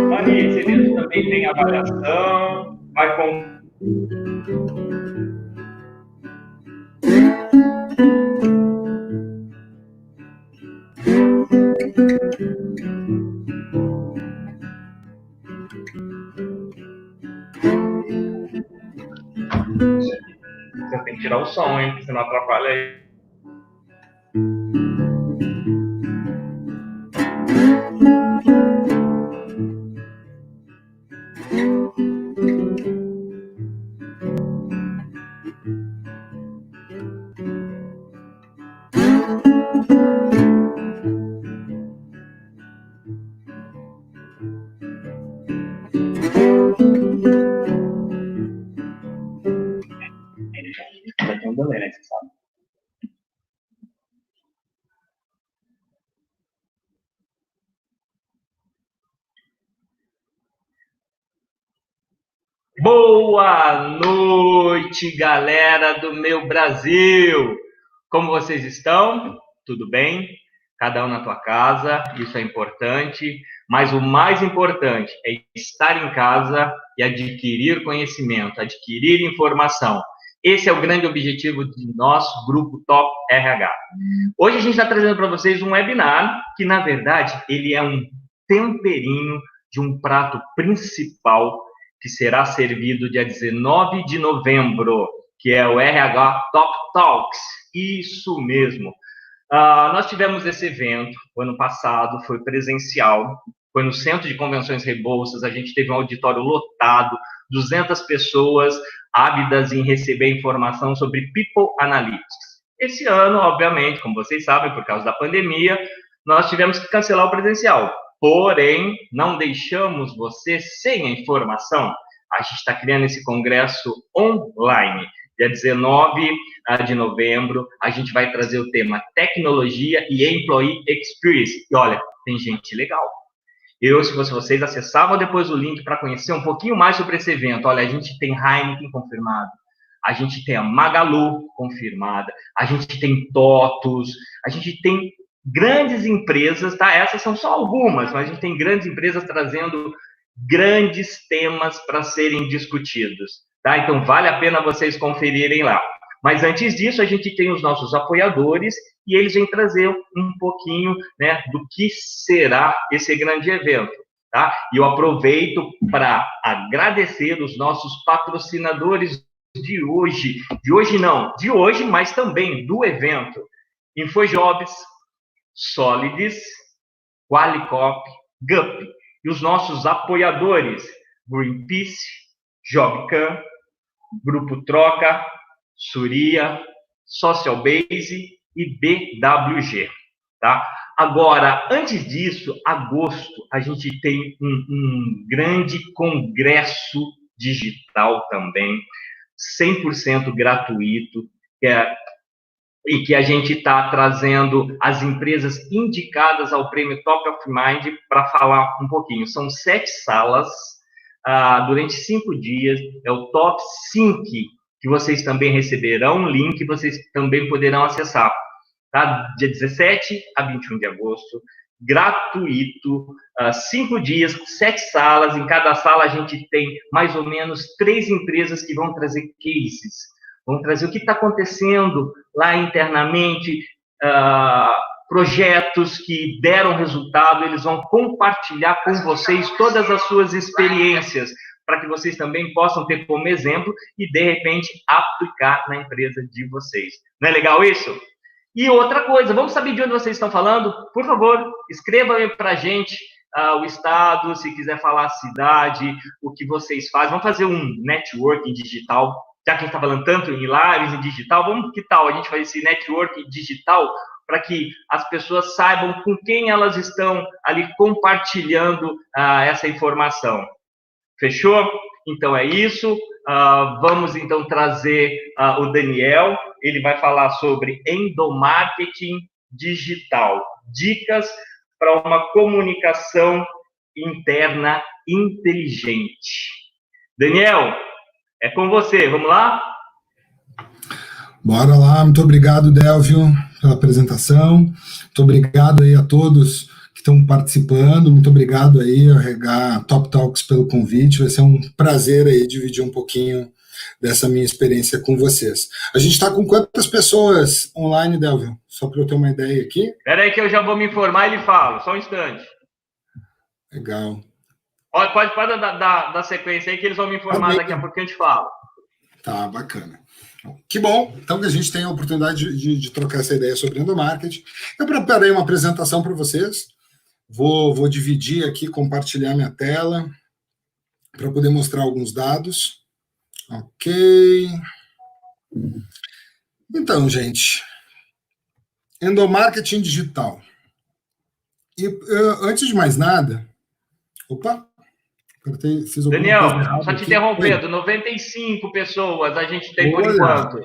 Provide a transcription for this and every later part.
Mani, esse evento também tem avaliação, vai com... Você tem que tirar o som, hein? Senão atrapalha aí. Vai ter um delay, né? Você sabe. Boa noite, galera do meu Brasil! Como vocês estão? Tudo bem? Cada um na tua casa, isso é importante, mas o mais importante é estar em casa e adquirir conhecimento, adquirir informação. Esse é o grande objetivo do nosso grupo Top RH. Hoje a gente está trazendo para vocês um webinar que, na verdade, ele é um temperinho de um prato principal que será servido dia 19 de novembro, que é o RH Top Talks. Isso mesmo. Nós tivemos esse evento o ano passado, foi presencial, foi no Centro de Convenções Rebouças, a gente teve um auditório lotado, 200 pessoas ávidas em receber informação sobre People Analytics. Esse ano, obviamente, como vocês sabem, por causa da pandemia, nós tivemos que cancelar o presencial. Porém, não deixamos você sem a informação. A gente está criando esse congresso online. Dia 19 de novembro, a gente vai trazer o tema Tecnologia e Employee Experience. E olha, tem gente legal. Eu, se fosse vocês, acessavam depois o link para conhecer um pouquinho mais sobre esse evento. Olha, a gente tem Heineken confirmado, a gente tem a Magalu confirmada, a gente tem TOTUS, a gente tem grandes empresas, tá? Essas são só algumas, mas a gente tem grandes empresas trazendo grandes temas para serem discutidos, tá? Então, vale a pena vocês conferirem lá. Mas antes disso, a gente tem os nossos apoiadores e eles vêm trazer um pouquinho, né, do que será esse grande evento, tá? E eu aproveito para agradecer os nossos patrocinadores de hoje, mas também do evento. Infojobs, Solids, Qualicop, GUP. E os nossos apoiadores, Greenpeace, Jobcam, Grupo Troca, Suria, Social Base e BWG, tá? Agora, antes disso, agosto, a gente tem um grande congresso digital também, 100% gratuito, e que a gente está trazendo as empresas indicadas ao prêmio Top of Mind para falar um pouquinho. São 7 salas, durante 5 dias, é o Top 5, que vocês também receberão um link, vocês também poderão acessar, tá? Dia 17 a 21 de agosto, gratuito, 5 dias, 7 salas, em cada sala a gente tem mais ou menos 3 empresas que vão trazer cases, vão trazer o que está acontecendo lá internamente, projetos que deram resultado, eles vão compartilhar com vocês todas as suas experiências, para que vocês também possam ter como exemplo e, de repente, aplicar na empresa de vocês. Não é legal isso? E outra coisa, vamos saber de onde vocês estão falando? Por favor, escrevam aí para a gente, o estado, se quiser falar a cidade, o que vocês fazem. Vamos fazer um networking digital, já que a gente está falando tanto em lives, em digital, que tal a gente fazer esse networking digital para que as pessoas saibam com quem elas estão ali compartilhando essa informação. Fechou? Então é isso. Vamos então trazer o Daniel. Ele vai falar sobre endomarketing digital. Dicas para uma comunicação interna inteligente. Daniel, é com você. Vamos lá? Bora lá. Muito obrigado, Delvio, pela apresentação. Muito obrigado aí a todos que estão participando. Muito obrigado aí, RH Top Talks, pelo convite. Vai ser um prazer aí dividir um pouquinho dessa minha experiência com vocês. A gente está com quantas pessoas online, Delvio? Só para eu ter uma ideia aqui. Espera aí que eu já vou me informar e lhe falo. Só um instante. Legal. Pode dar sequência aí que eles vão me informar daqui a pouco que a gente fala. Tá, bacana. Que bom, então que a gente tem a oportunidade de trocar essa ideia sobre endomarketing. Eu preparei uma apresentação para vocês. Vou dividir aqui, compartilhar minha tela para poder mostrar alguns dados. Ok. Então, gente, endomarketing digital. E antes de mais nada, fiz Daniel, só te interrompendo, 95 pessoas a gente tem por enquanto.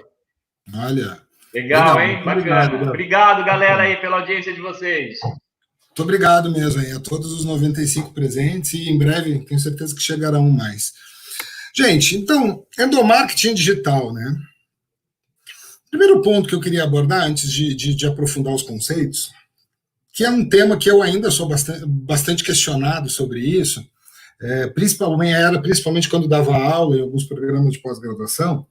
Olha. Legal, hein? Bacana. Obrigado, galera, aí, pela audiência de vocês. Muito obrigado mesmo aí a todos os 95 presentes e em breve tenho certeza que chegarão mais. Gente, então, endomarketing digital, né? Primeiro ponto que eu queria abordar antes de aprofundar os conceitos, que é um tema que eu ainda sou bastante questionado sobre isso, principalmente quando dava aula em alguns programas de pós-graduação,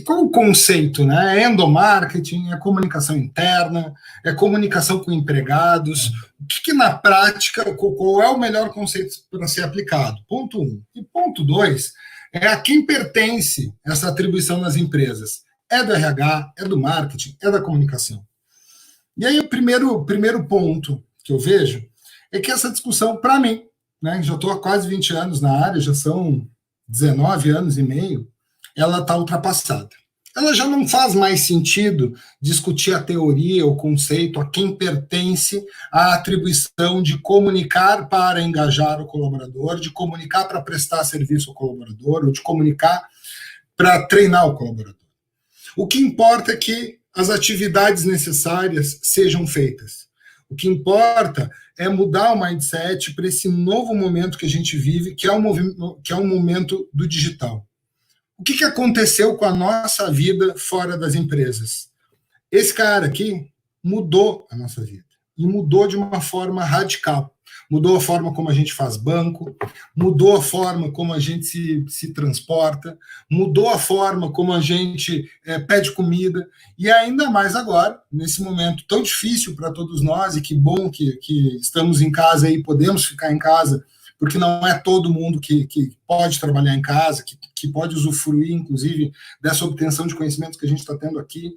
qual o conceito, né? É endomarketing, é comunicação interna, é comunicação com empregados, o que na prática, qual é o melhor conceito para ser aplicado? Ponto 1. E ponto 2, é a quem pertence essa atribuição nas empresas. É do RH, é do marketing, é da comunicação. E aí o primeiro ponto que eu vejo é que essa discussão, para mim, né, já estou há quase 20 anos na área, já são 19 anos e meio, ela está ultrapassada. Ela já não faz mais sentido discutir a teoria, o conceito, a quem pertence a atribuição de comunicar para engajar o colaborador, de comunicar para prestar serviço ao colaborador, ou de comunicar para treinar o colaborador. O que importa é que as atividades necessárias sejam feitas. O que importa é mudar o mindset para esse novo momento que a gente vive, que é um momento do digital. O que aconteceu com a nossa vida fora das empresas? Esse cara aqui mudou a nossa vida. E mudou de uma forma radical. Mudou a forma como a gente faz banco, mudou a forma como a gente se transporta, mudou a forma como a gente pede comida, e ainda mais agora, nesse momento tão difícil para todos nós, e que bom que estamos em casa e podemos ficar em casa, porque não é todo mundo que pode trabalhar em casa, que pode usufruir, inclusive, dessa obtenção de conhecimentos que a gente está tendo aqui.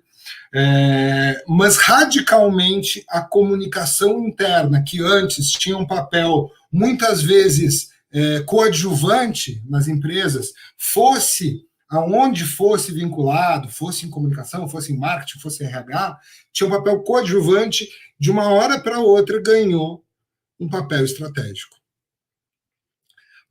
Mas radicalmente a comunicação interna, que antes tinha um papel muitas vezes coadjuvante nas empresas, fosse aonde fosse vinculado, fosse em comunicação, fosse em marketing, fosse em RH, tinha um papel coadjuvante, de uma hora para outra ganhou um papel estratégico.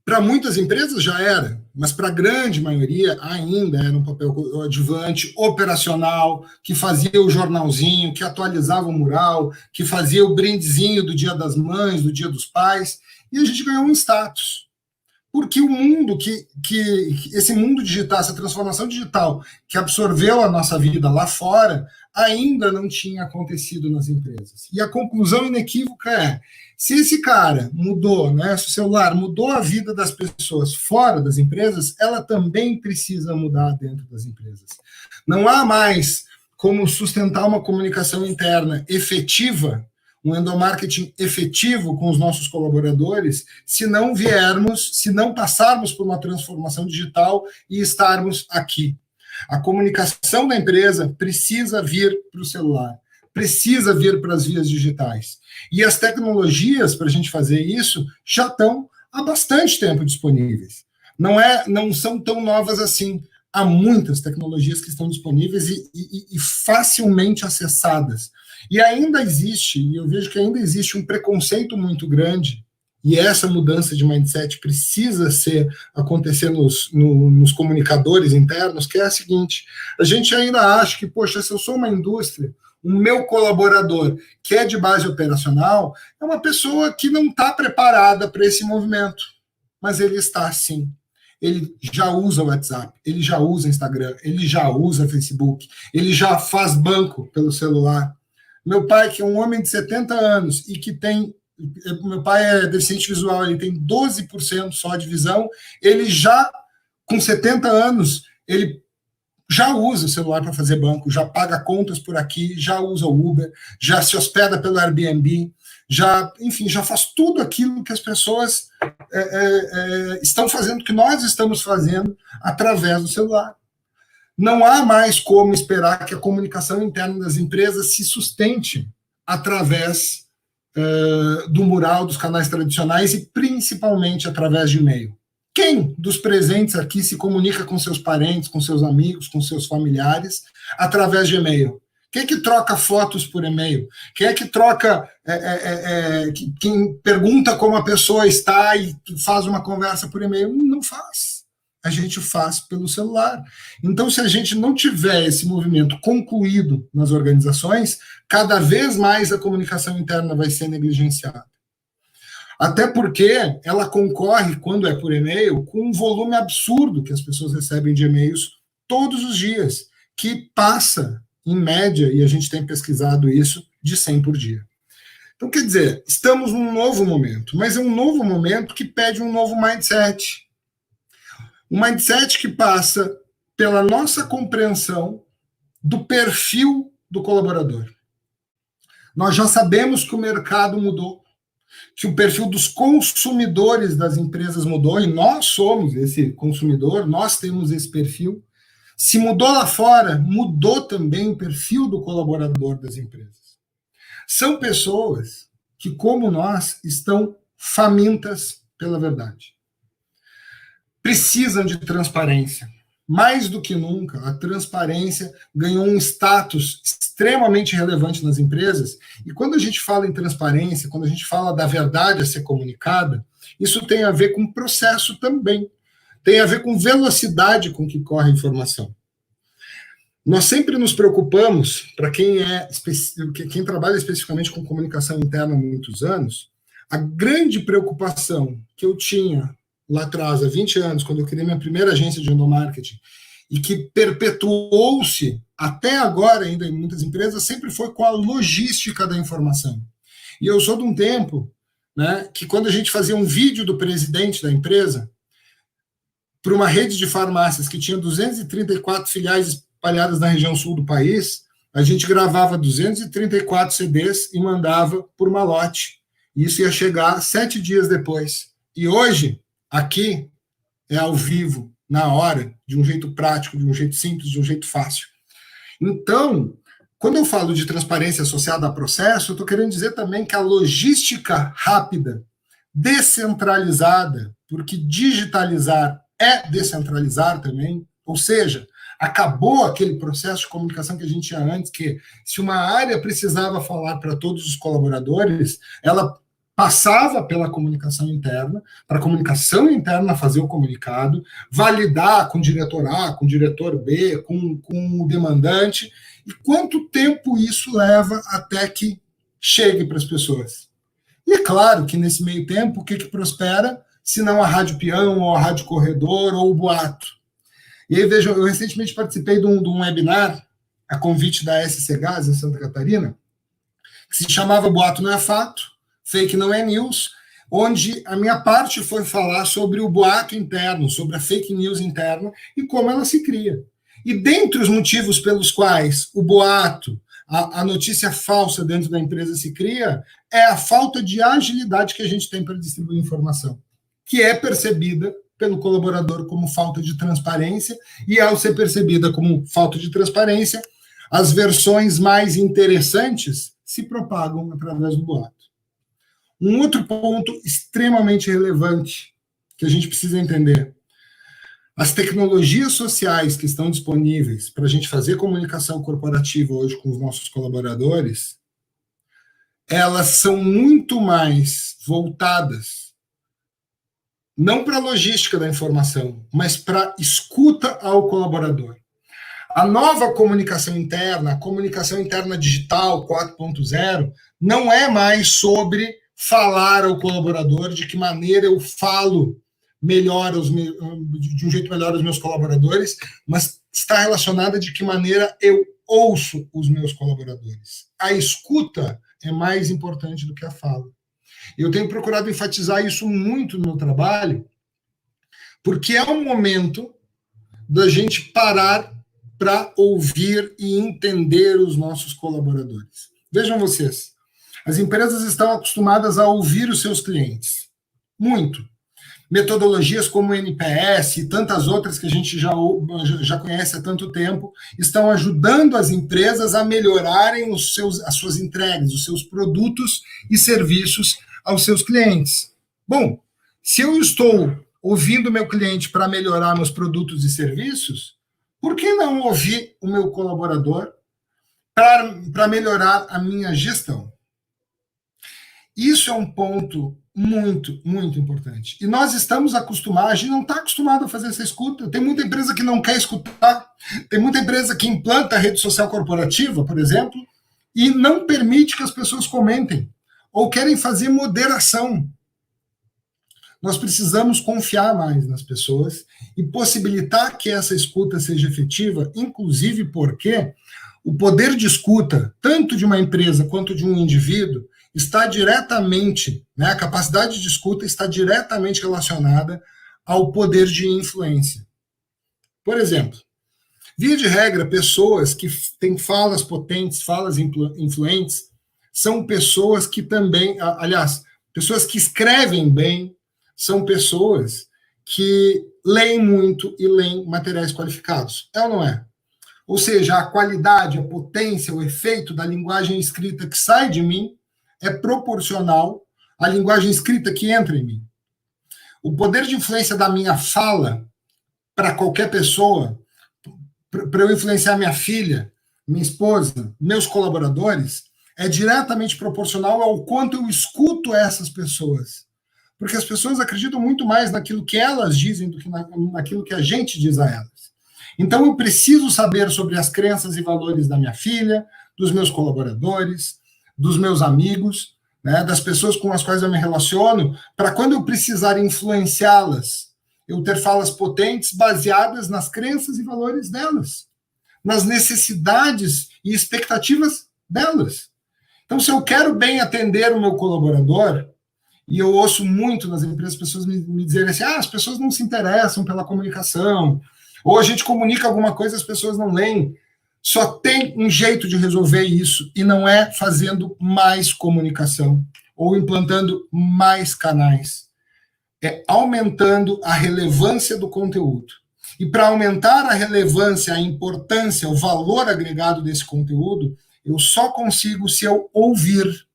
Para muitas empresas já era, mas para a grande maioria ainda era um papel coadjuvante, operacional, que fazia o jornalzinho, que atualizava o mural, que fazia o brindezinho do Dia das Mães, do Dia dos Pais, e a gente ganhou um status. Porque o mundo, esse mundo digital, essa transformação digital que absorveu a nossa vida lá fora, ainda não tinha acontecido nas empresas. E a conclusão inequívoca é, se esse cara mudou, né, se o celular mudou a vida das pessoas fora das empresas, ela também precisa mudar dentro das empresas. Não há mais como sustentar uma comunicação interna efetiva, um endomarketing efetivo com os nossos colaboradores, se não passarmos por uma transformação digital e estarmos aqui. A comunicação da empresa precisa vir para o celular, precisa vir para as vias digitais. E as tecnologias para a gente fazer isso já estão há bastante tempo disponíveis. Não são tão novas assim. Há muitas tecnologias que estão disponíveis e facilmente acessadas. E ainda existe, e eu vejo que ainda existe um preconceito muito grande, e essa mudança de mindset precisa acontecer nos comunicadores internos, que é a seguinte: a gente ainda acha que, poxa, se eu sou uma indústria, o meu colaborador, que é de base operacional, é uma pessoa que não está preparada para esse movimento. Mas ele está, sim. Ele já usa o WhatsApp, ele já usa Instagram, ele já usa Facebook, ele já faz banco pelo celular. Meu pai, que é um homem de 70 anos e que tem... Meu pai é deficiente visual, ele tem 12% só de visão, ele já, com 70 anos, ele já usa o celular para fazer banco, já paga contas por aqui, já usa o Uber, já se hospeda pelo Airbnb, já faz tudo aquilo que as pessoas estão fazendo, que nós estamos fazendo através do celular. Não há mais como esperar que a comunicação interna das empresas se sustente através do mural, dos canais tradicionais e principalmente através de e-mail. Quem dos presentes aqui se comunica com seus parentes, com seus amigos, com seus familiares através de e-mail? Quem é que troca fotos por e-mail? Quem é que troca, quem pergunta como a pessoa está e faz uma conversa por e-mail? Não faz. A gente faz pelo celular. Então, se a gente não tiver esse movimento concluído nas organizações, cada vez mais a comunicação interna vai ser negligenciada. Até porque ela concorre, quando é por e-mail, com um volume absurdo que as pessoas recebem de e-mails todos os dias, que passa, em média, e a gente tem pesquisado isso, de 100 por dia. Então, quer dizer, estamos num novo momento, mas é um novo momento que pede um novo mindset. Um mindset que passa pela nossa compreensão do perfil do colaborador. Nós já sabemos que o mercado mudou, que o perfil dos consumidores das empresas mudou, e nós somos esse consumidor, nós temos esse perfil. Se mudou lá fora, mudou também o perfil do colaborador das empresas. São pessoas que, como nós, estão famintas pela verdade. Precisam de transparência. Mais do que nunca, a transparência ganhou um status extremamente relevante nas empresas. E quando a gente fala em transparência, quando a gente fala da verdade a ser comunicada, isso tem a ver com processo também. Tem a ver com velocidade com que corre a informação. Nós sempre nos preocupamos, para quem trabalha especificamente com comunicação interna há muitos anos, a grande preocupação que eu tinha lá atrás, há 20 anos, quando eu criei minha primeira agência de endomarketing, e que perpetuou-se até agora ainda em muitas empresas, sempre foi com a logística da informação. E eu sou de um tempo, né, que quando a gente fazia um vídeo do presidente da empresa, para uma rede de farmácias que tinha 234 filiais espalhadas na região sul do país, a gente gravava 234 CDs e mandava por malote. Isso ia chegar 7 dias depois. E hoje, aqui, é ao vivo, na hora, de um jeito prático, de um jeito simples, de um jeito fácil. Então, quando eu falo de transparência associada a processo, eu estou querendo dizer também que a logística rápida, descentralizada, porque digitalizar é descentralizar também, ou seja, acabou aquele processo de comunicação que a gente tinha antes, que se uma área precisava falar para todos os colaboradores, ela passava pela comunicação interna, para a comunicação interna fazer o comunicado, validar com o diretor A, com o diretor B, com o demandante, e quanto tempo isso leva até que chegue para as pessoas. E é claro que nesse meio tempo, o que prospera? Se não a Rádio Peão, ou a Rádio Corredor, ou o Boato. E aí, vejam, eu recentemente participei de um webinar, a convite da SC Gás, em Santa Catarina, que se chamava Boato Não é Fato, Fake Não é News, onde a minha parte foi falar sobre o boato interno, sobre a fake news interna e como ela se cria. E dentre os motivos pelos quais o boato, a notícia falsa dentro da empresa se cria, é a falta de agilidade que a gente tem para distribuir informação, que é percebida pelo colaborador como falta de transparência, e ao ser percebida como falta de transparência, as versões mais interessantes se propagam através do boato. Um outro ponto extremamente relevante que a gente precisa entender: as tecnologias sociais que estão disponíveis para a gente fazer comunicação corporativa hoje com os nossos colaboradores, elas são muito mais voltadas não para a logística da informação, mas para a escuta ao colaborador. A nova comunicação interna, a comunicação interna digital 4.0, não é mais sobre falar ao colaborador de que maneira eu falo melhor de um jeito melhor aos meus colaboradores, mas está relacionada de que maneira eu ouço os meus colaboradores. A escuta é mais importante do que a fala. Eu tenho procurado enfatizar isso muito no meu trabalho, porque é um momento da gente parar para ouvir e entender os nossos colaboradores. Vejam vocês, as empresas estão acostumadas a ouvir os seus clientes, muito. Metodologias como o NPS e tantas outras que a gente já conhece há tanto tempo estão ajudando as empresas a melhorarem as suas entregas, os seus produtos e serviços aos seus clientes. Bom, se eu estou ouvindo o meu cliente para melhorar meus produtos e serviços, por que não ouvir o meu colaborador para melhorar a minha gestão? Isso é um ponto muito, muito importante. E nós estamos acostumados, a gente não está acostumado a fazer essa escuta. Tem muita empresa que não quer escutar, tem muita empresa que implanta a rede social corporativa, por exemplo, e não permite que as pessoas comentem, ou querem fazer moderação. Nós precisamos confiar mais nas pessoas e possibilitar que essa escuta seja efetiva, inclusive porque o poder de escuta, tanto de uma empresa quanto de um indivíduo, está diretamente, a capacidade de escuta está diretamente relacionada ao poder de influência. Por exemplo, via de regra, pessoas que têm falas potentes, falas influentes, são pessoas que também, aliás, pessoas que escrevem bem, são pessoas que leem muito e leem materiais qualificados. É ou não é? Ou seja, a qualidade, a potência, o efeito da linguagem escrita que sai de mim é proporcional à linguagem escrita que entra em mim. O poder de influência da minha fala para qualquer pessoa, para eu influenciar minha filha, minha esposa, meus colaboradores, é diretamente proporcional ao quanto eu escuto essas pessoas. Porque as pessoas acreditam muito mais naquilo que elas dizem do que naquilo que a gente diz a elas. Então eu preciso saber sobre as crenças e valores da minha filha, dos meus colaboradores, dos meus amigos, das pessoas com as quais eu me relaciono, para quando eu precisar influenciá-las, eu ter falas potentes baseadas nas crenças e valores delas, nas necessidades e expectativas delas. Então, se eu quero bem atender o meu colaborador, e eu ouço muito nas empresas pessoas me dizerem assim, as pessoas não se interessam pela comunicação, ou a gente comunica alguma coisa e as pessoas não leem. Só tem um jeito de resolver isso, e não é fazendo mais comunicação, ou implantando mais canais. É aumentando a relevância do conteúdo. E para aumentar a relevância, a importância, o valor agregado desse conteúdo, eu só consigo se eu ouvir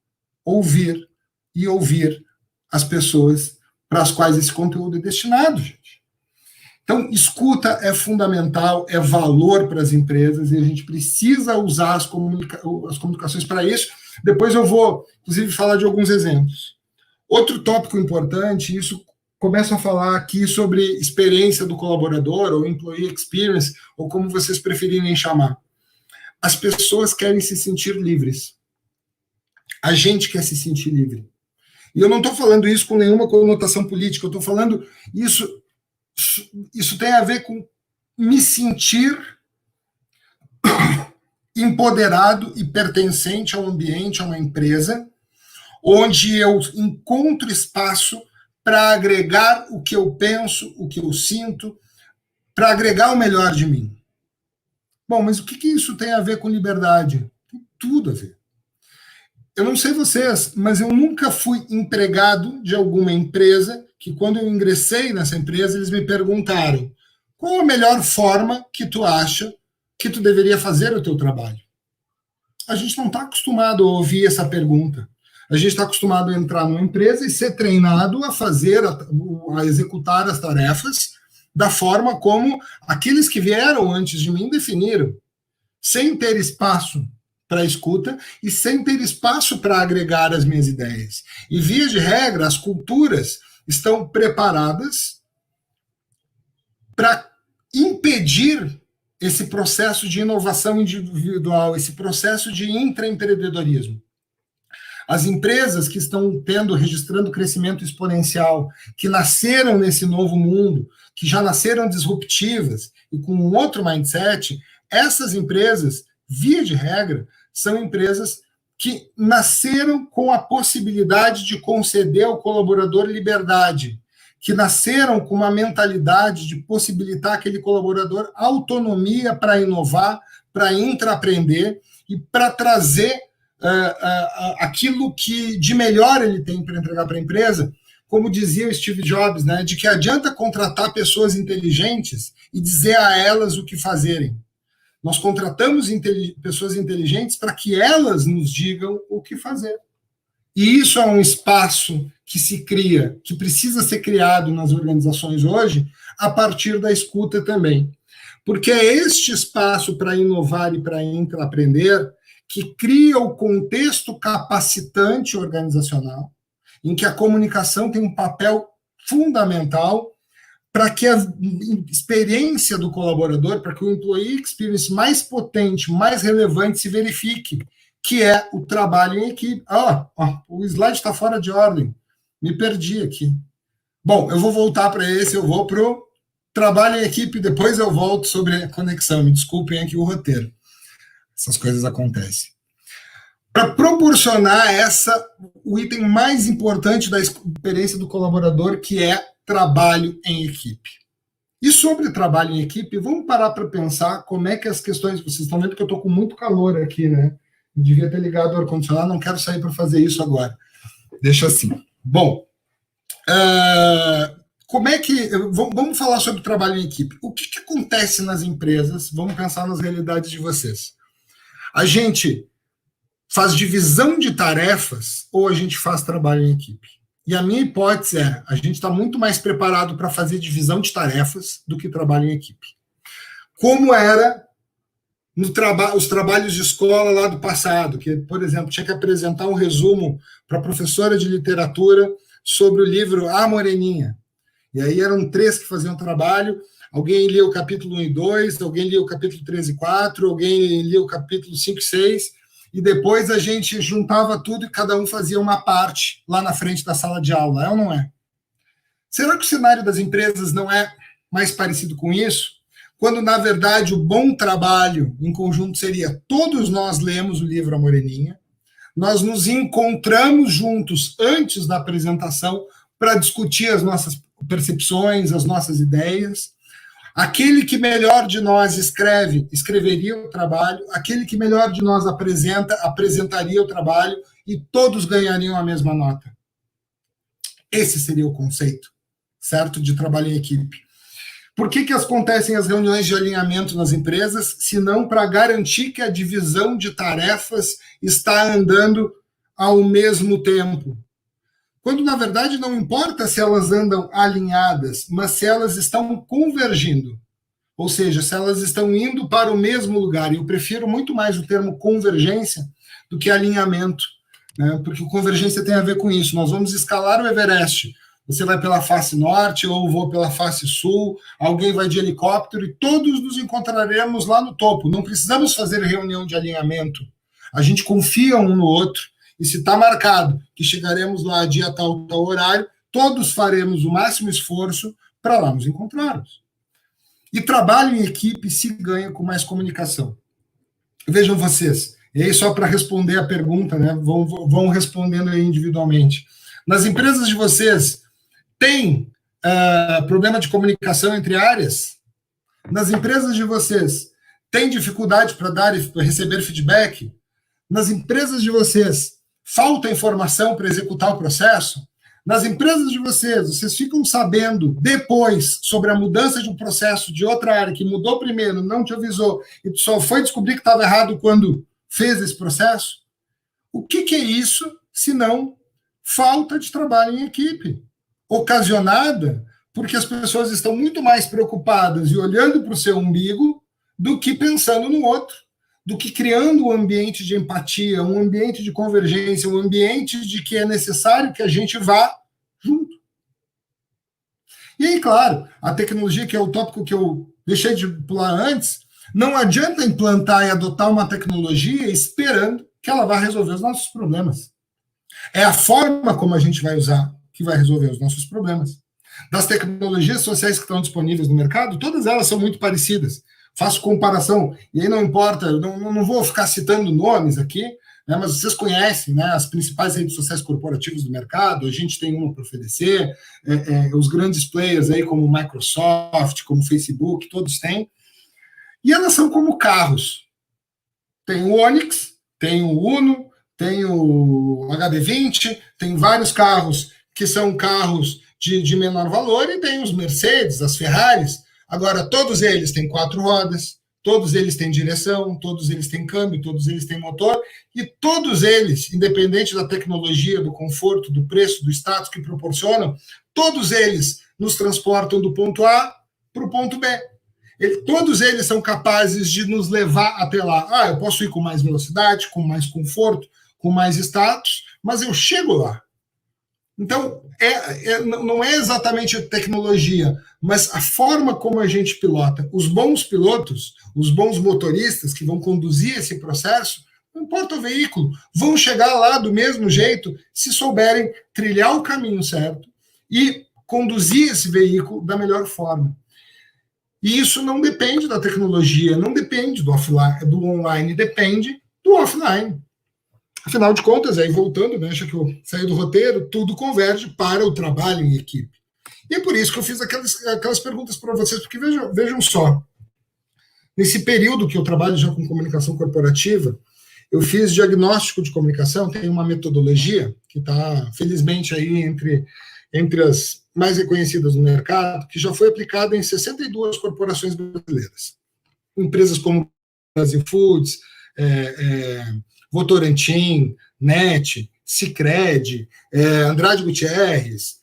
as pessoas para as quais esse conteúdo é destinado, gente. Então, escuta é fundamental, é valor para as empresas, e a gente precisa usar as comunicações para isso. Depois eu vou, inclusive, falar de alguns exemplos. Outro tópico importante, isso começo a falar aqui sobre experiência do colaborador, ou employee experience, ou como vocês preferirem chamar. As pessoas querem se sentir livres. A gente quer se sentir livre. E eu não estou falando isso com nenhuma conotação política, eu estou falando isso tem a ver com me sentir empoderado e pertencente a um ambiente, a uma empresa, onde eu encontro espaço para agregar o que eu penso, o que eu sinto, para agregar o melhor de mim. Bom, mas o que isso tem a ver com liberdade? Tem tudo a ver. Eu não sei vocês, mas eu nunca fui empregado de alguma empresa que, quando eu ingressei nessa empresa, eles me perguntaram: qual a melhor forma que tu acha que tu deveria fazer o teu trabalho? a gente não está acostumado a ouvir essa pergunta. A gente está acostumado a entrar numa empresa e ser treinado a fazer, a executar as tarefas da forma como aqueles que vieram antes de mim definiram, sem ter espaço para escuta e sem ter espaço para agregar as minhas ideias. E, via de regra, as culturas estão preparadas para impedir esse processo de inovação individual, esse processo de intraempreendedorismo. As empresas que estão registrando crescimento exponencial, que nasceram nesse novo mundo, que já nasceram disruptivas e com um outro mindset, essas empresas, via de regra, são empresas que nasceram com a possibilidade de conceder ao colaborador liberdade, que nasceram com uma mentalidade de possibilitar aquele colaborador autonomia para inovar, para intraempreender e para trazer aquilo que de melhor ele tem para entregar para a empresa, como dizia o Steve Jobs, né, de que adianta contratar pessoas inteligentes e dizer a elas o que fazerem. Nós contratamos pessoas inteligentes para que elas nos digam o que fazer. E isso é um espaço que se cria, que precisa ser criado nas organizações hoje, a partir da escuta também. Porque é este espaço para inovar e para intraempreender que cria o contexto capacitante organizacional, em que a comunicação tem um papel fundamental para que a experiência do colaborador, para que o employee experience mais potente, mais relevante se verifique, que é o trabalho em equipe. O slide está fora de ordem, me perdi aqui. Bom, eu vou voltar para esse, eu vou para o trabalho em equipe, depois eu volto sobre a conexão, me desculpem aqui o roteiro. Essas coisas acontecem. Para proporcionar o item mais importante da experiência do colaborador, que é trabalho em equipe. E sobre trabalho em equipe, vamos parar para pensar como é que as questões... Vocês estão vendo que eu estou com muito calor aqui, né? Devia ter ligado o ar-condicionado, não quero sair para fazer isso agora. Deixa assim. Bom, como é que... Vamos falar sobre trabalho em equipe. O que acontece nas empresas? Vamos pensar nas realidades de vocês. A gente faz divisão de tarefas ou a gente faz trabalho em equipe? E a minha hipótese é, a gente está muito mais preparado para fazer divisão de tarefas do que trabalho em equipe. Como era os trabalhos de escola lá do passado, que, por exemplo, tinha que apresentar um resumo para a professora de literatura sobre o livro A Moreninha. E aí eram 3 que faziam o trabalho, alguém lia o capítulo 1 e 2, alguém lia o capítulo 3 e 4, alguém lia o capítulo 5 e 6, e depois a gente juntava tudo e cada um fazia uma parte lá na frente da sala de aula, é ou não é? Será que o cenário das empresas não é mais parecido com isso? Quando, na verdade, o bom trabalho em conjunto seria todos nós lemos o livro A Moreninha, nós nos encontramos juntos antes da apresentação para discutir as nossas percepções, as nossas ideias. Aquele que melhor de nós escreveria o trabalho, aquele que melhor de nós apresentaria o trabalho e todos ganhariam a mesma nota. Esse seria o conceito, certo? De trabalho em equipe. Por que acontecem as reuniões de alinhamento nas empresas, se não para garantir que a divisão de tarefas está andando ao mesmo tempo? Quando, na verdade, não importa se elas andam alinhadas, mas se elas estão convergindo. Ou seja, se elas estão indo para o mesmo lugar. E eu prefiro muito mais o termo convergência do que alinhamento, né? Porque convergência tem a ver com isso. Nós vamos escalar o Everest. Você vai pela face norte, ou eu vou pela face sul, alguém vai de helicóptero e todos nos encontraremos lá no topo. Não precisamos fazer reunião de alinhamento. A gente confia um no outro. E se está marcado que chegaremos lá dia tal horário, todos faremos o máximo esforço para lá nos encontrarmos. E trabalho em equipe se ganha com mais comunicação. Vejam vocês, e aí só para responder a pergunta, né, vão respondendo aí individualmente. Nas empresas de vocês, tem problema de comunicação entre áreas? Nas empresas de vocês, tem dificuldade para dar e receber feedback? Nas empresas de vocês, falta informação para executar o processo? Nas empresas de vocês ficam sabendo depois sobre a mudança de um processo de outra área que mudou primeiro, não te avisou, e tu só foi descobrir que estava errado quando fez esse processo? O que é isso, se não falta de trabalho em equipe, ocasionada porque as pessoas estão muito mais preocupadas e olhando para o seu umbigo do que pensando no outro, do que criando um ambiente de empatia, um ambiente de convergência, um ambiente de que é necessário que a gente vá junto. E aí, claro, a tecnologia, que é o tópico que eu deixei de pular antes, não adianta implantar e adotar uma tecnologia esperando que ela vá resolver os nossos problemas. É a forma como a gente vai usar que vai resolver os nossos problemas. Das tecnologias sociais que estão disponíveis no mercado, todas elas são muito parecidas. Faço comparação, e aí não importa, não vou ficar citando nomes aqui, né, mas vocês conhecem, né, as principais redes sociais corporativas do mercado, a gente tem uma para oferecer, os grandes players aí como Microsoft, como Facebook, todos têm, e elas são como carros. Tem o Onix, tem o Uno, tem o HB20, tem vários carros que são carros de menor valor, e tem os Mercedes, as Ferraris. Agora, todos eles têm 4 rodas, todos eles têm direção, todos eles têm câmbio, todos eles têm motor, e todos eles, independente da tecnologia, do conforto, do preço, do status que proporcionam, todos eles nos transportam do ponto A para o ponto B. Todos eles são capazes de nos levar até lá. Eu posso ir com mais velocidade, com mais conforto, com mais status, mas eu chego lá. Então, não é exatamente a tecnologia, mas a forma como a gente pilota. Os bons pilotos, os bons motoristas que vão conduzir esse processo, não importa o veículo, vão chegar lá do mesmo jeito se souberem trilhar o caminho certo e conduzir esse veículo da melhor forma. E isso não depende da tecnologia, não depende do offline, do online, depende do offline. Afinal de contas, aí voltando, né, acho que eu saí do roteiro, tudo converge para o trabalho em equipe. E é por isso que eu fiz aquelas perguntas para vocês, porque vejam só, nesse período que eu trabalho já com comunicação corporativa, eu fiz diagnóstico de comunicação, tem uma metodologia que está, felizmente, aí entre as mais reconhecidas no mercado, que já foi aplicada em 62 corporações brasileiras. Empresas como Brasil Foods, Votorantim, NET, Sicredi, Andrade Gutierrez,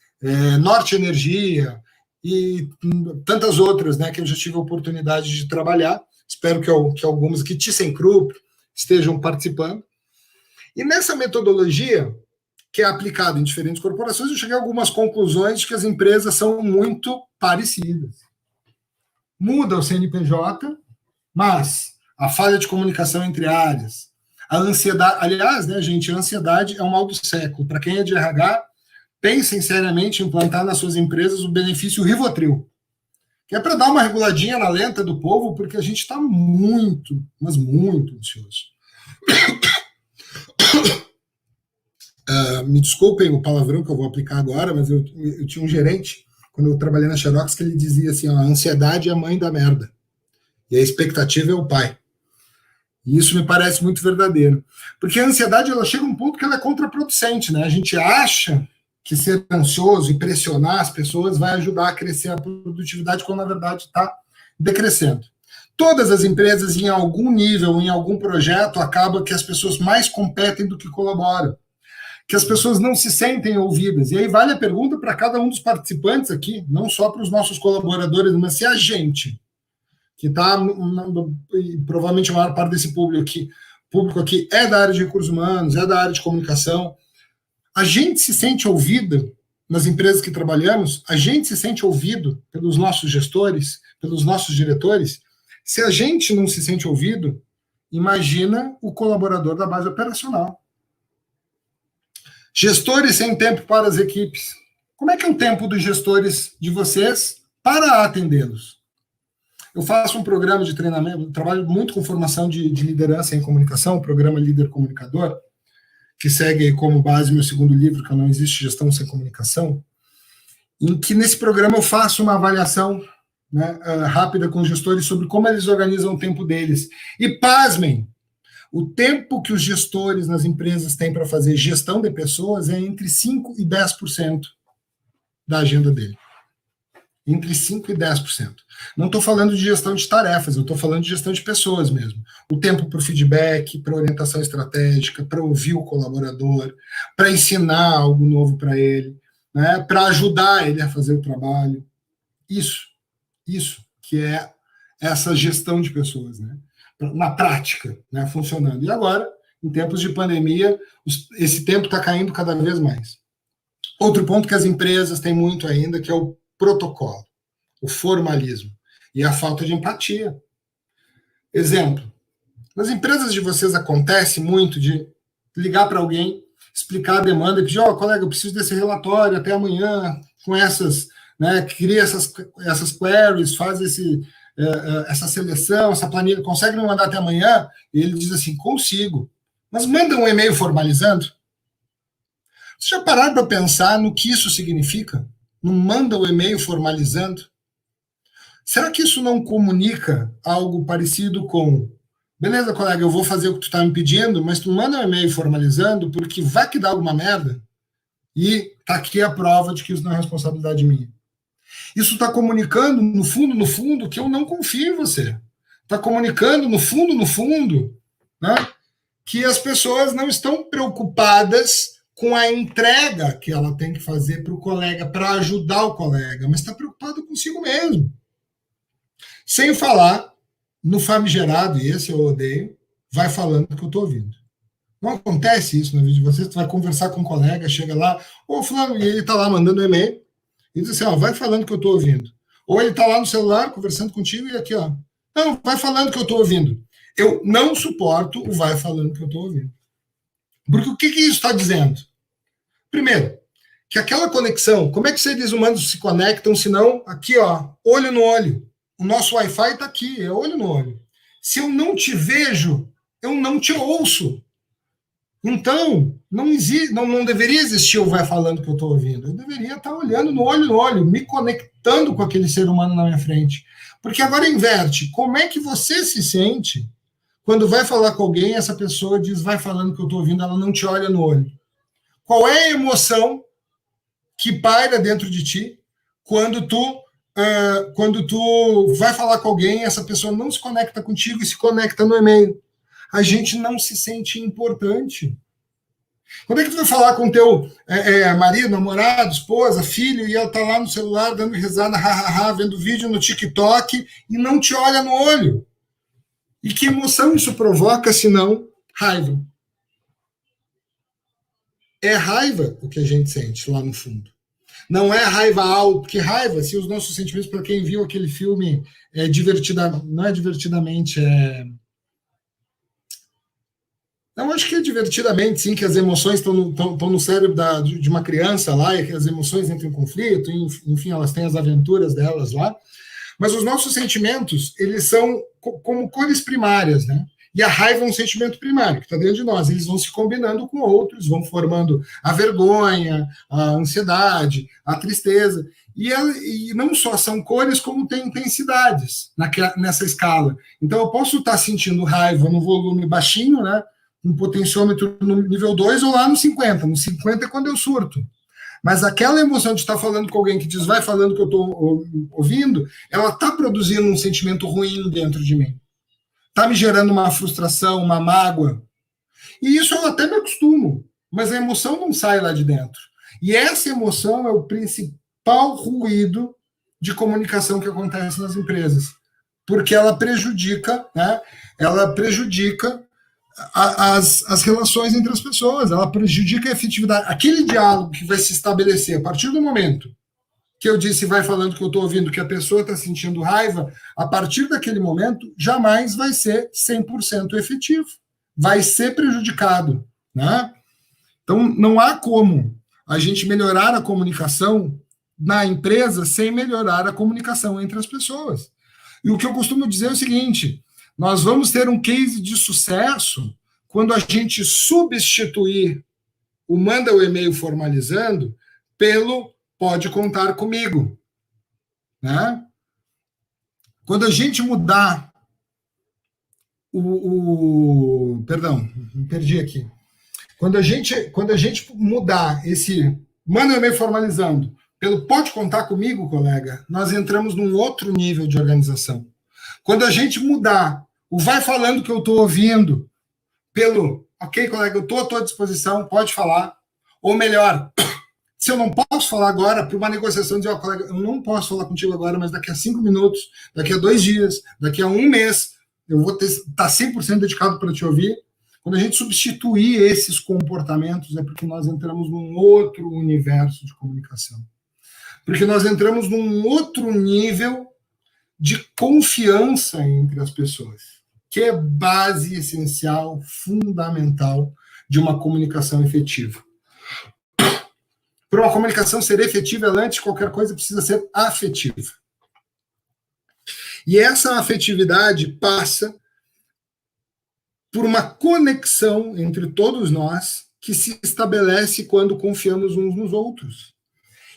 Norte Energia e tantas outras, né, que eu já tive a oportunidade de trabalhar. Espero que algumas aqui, ThyssenKrupp, estejam participando. E nessa metodologia, que é aplicada em diferentes corporações, eu cheguei a algumas conclusões de que as empresas são muito parecidas. Muda o CNPJ, mas a falha de comunicação entre áreas, a ansiedade, aliás, né, gente, a ansiedade é o mal do século. Para quem é de RH, pensem seriamente em implantar nas suas empresas o benefício Rivotril, que é para dar uma reguladinha na lenta do povo, porque a gente está muito, mas muito ansioso. Me desculpem o palavrão que eu vou aplicar agora, mas eu tinha um gerente, quando eu trabalhei na Xerox, que ele dizia assim, a ansiedade é a mãe da merda, e a expectativa é o pai. E isso me parece muito verdadeiro. Porque a ansiedade, ela chega a um ponto que ela é contraproducente, né? A gente acha que ser ansioso e pressionar as pessoas vai ajudar a crescer a produtividade, quando na verdade está decrescendo. Todas as empresas, em algum nível, em algum projeto, acaba que as pessoas mais competem do que colaboram, que as pessoas não se sentem ouvidas. E aí vale a pergunta para cada um dos participantes aqui, não só para os nossos colaboradores, mas se a gente, que está, provavelmente a maior parte desse público aqui é da área de recursos humanos, é da área de comunicação, a gente se sente ouvido nas empresas que trabalhamos, a gente se sente ouvido pelos nossos gestores, pelos nossos diretores. Se a gente não se sente ouvido, imagina o colaborador da base operacional. Gestores sem tempo para as equipes. Como é que é o tempo dos gestores de vocês para atendê-los? Eu faço um programa de treinamento, trabalho muito com formação de liderança em comunicação, o programa Líder Comunicador, que segue como base meu segundo livro, que é Não Existe Gestão Sem Comunicação, em que nesse programa eu faço uma avaliação, né, rápida com os gestores sobre como eles organizam o tempo deles. E pasmem, o tempo que os gestores nas empresas têm para fazer gestão de pessoas é entre 5% e 10% da agenda dele. Entre 5% e 10%. Não estou falando de gestão de tarefas, eu estou falando de gestão de pessoas mesmo. O tempo para o feedback, para orientação estratégica, para ouvir o colaborador, para ensinar algo novo para ele, né, para ajudar ele a fazer o trabalho. Isso que é essa gestão de pessoas, né, na prática, né, funcionando. E agora, em tempos de pandemia, esse tempo está caindo cada vez mais. Outro ponto que as empresas têm muito ainda, que é o protocolo, o formalismo e a falta de empatia. Exemplo, nas empresas de vocês acontece muito de ligar para alguém, explicar a demanda e pedir, colega, eu preciso desse relatório até amanhã, com essas, né, cria essas queries, faz essa seleção, essa planilha, consegue me mandar até amanhã? E ele diz assim, consigo, mas manda um e-mail formalizando. Vocês já pararam para pensar no que isso significa? Não manda o e-mail formalizando? Será que isso não comunica algo parecido com beleza, colega, eu vou fazer o que tu está me pedindo, mas tu manda um e-mail formalizando porque vai que dá alguma merda e tá aqui a prova de que isso não é responsabilidade minha. Isso está comunicando, no fundo, que eu não confio em você. Está comunicando, no fundo, né, que as pessoas não estão preocupadas com a entrega que ela tem que fazer para o colega, para ajudar o colega, mas está preocupado consigo mesmo. Sem falar no famigerado, e esse eu odeio, vai falando que eu estou ouvindo. Não acontece isso na vida de vocês, tu vai conversar com um colega, chega lá, fulano, e ele está lá mandando um e-mail, e diz assim, vai falando que eu estou ouvindo. Ou ele está lá no celular, conversando contigo, e aqui, não, vai falando que eu estou ouvindo. Eu não suporto o vai falando que eu estou ouvindo. Porque o que isso está dizendo? Primeiro, que aquela conexão, como é que seres humanos se conectam, se não, aqui, olho no olho. O nosso Wi-Fi está aqui, é olho no olho. Se eu não te vejo, eu não te ouço. Então, não deveria existir o vai falando que eu estou ouvindo. Eu deveria estar olhando no olho, me conectando com aquele ser humano na minha frente. Porque agora inverte. Como é que você se sente quando vai falar com alguém, essa pessoa diz, vai falando que eu estou ouvindo, ela não te olha no olho? Qual é a emoção que paira dentro de ti quando tu vai falar com alguém, essa pessoa não se conecta contigo e se conecta no e-mail? A gente não se sente importante. Quando é que tu vai falar com teu marido, namorado, esposa, filho, e ela tá lá no celular dando risada, vendo vídeo no TikTok e não te olha no olho? E que emoção isso provoca, se não raiva? É raiva o que a gente sente lá no fundo. Não é raiva alta, porque raiva, se os nossos sentimentos, para quem viu aquele filme não é divertidamente, eu acho que é divertidamente, sim, que as emoções estão no cérebro de uma criança lá, e que as emoções entram em conflito, enfim, elas têm as aventuras delas lá, mas os nossos sentimentos, eles são como cores primárias, né? E a raiva é um sentimento primário, que está dentro de nós. Eles vão se combinando com outros, vão formando a vergonha, a ansiedade, a tristeza. E não só são cores, como tem intensidades nessa escala. Então, eu posso estar sentindo raiva no volume baixinho, né? Um potenciômetro no nível 2 ou lá no 50. No 50 é quando eu surto. Mas aquela emoção de estar falando com alguém que diz, vai falando que eu estou ouvindo, ela está produzindo um sentimento ruim dentro de mim. Está me gerando uma frustração, uma mágoa. E isso eu até me acostumo, mas a emoção não sai lá de dentro. E essa emoção é o principal ruído de comunicação que acontece nas empresas, porque ela prejudica, né? Ela prejudica as relações entre as pessoas, ela prejudica a efetividade. Aquele diálogo que vai se estabelecer a partir do momento que eu disse, vai falando que eu estou ouvindo, que a pessoa está sentindo raiva, a partir daquele momento, jamais vai ser 100% efetivo. Vai ser prejudicado, né? Então, não há como a gente melhorar a comunicação na empresa sem melhorar a comunicação entre as pessoas. E o que eu costumo dizer é o seguinte, nós vamos ter um case de sucesso quando a gente substituir o manda o e-mail formalizando pelo pode contar comigo, né? Quando a gente mudar perdão, me perdi aqui. Quando a gente mudar esse manda um e-mail formalizando pelo pode contar comigo, colega, nós entramos num outro nível de organização. Quando a gente mudar o vai falando que eu estou ouvindo, pelo, ok, colega, eu estou à tua disposição, pode falar, ou melhor, se eu não posso falar agora, para uma negociação, dizer, colega, eu não posso falar contigo agora, mas daqui a 5 minutos, daqui a 2 dias, daqui a 1 mês, eu vou estar 100% dedicado para te ouvir. Quando a gente substituir esses comportamentos, é porque nós entramos num outro universo de comunicação. Porque nós entramos num outro nível de confiança entre as pessoas, que é base essencial, fundamental de uma comunicação efetiva. Para uma comunicação ser efetiva, ela, antes de qualquer coisa, precisa ser afetiva. E essa afetividade passa por uma conexão entre todos nós que se estabelece quando confiamos uns nos outros.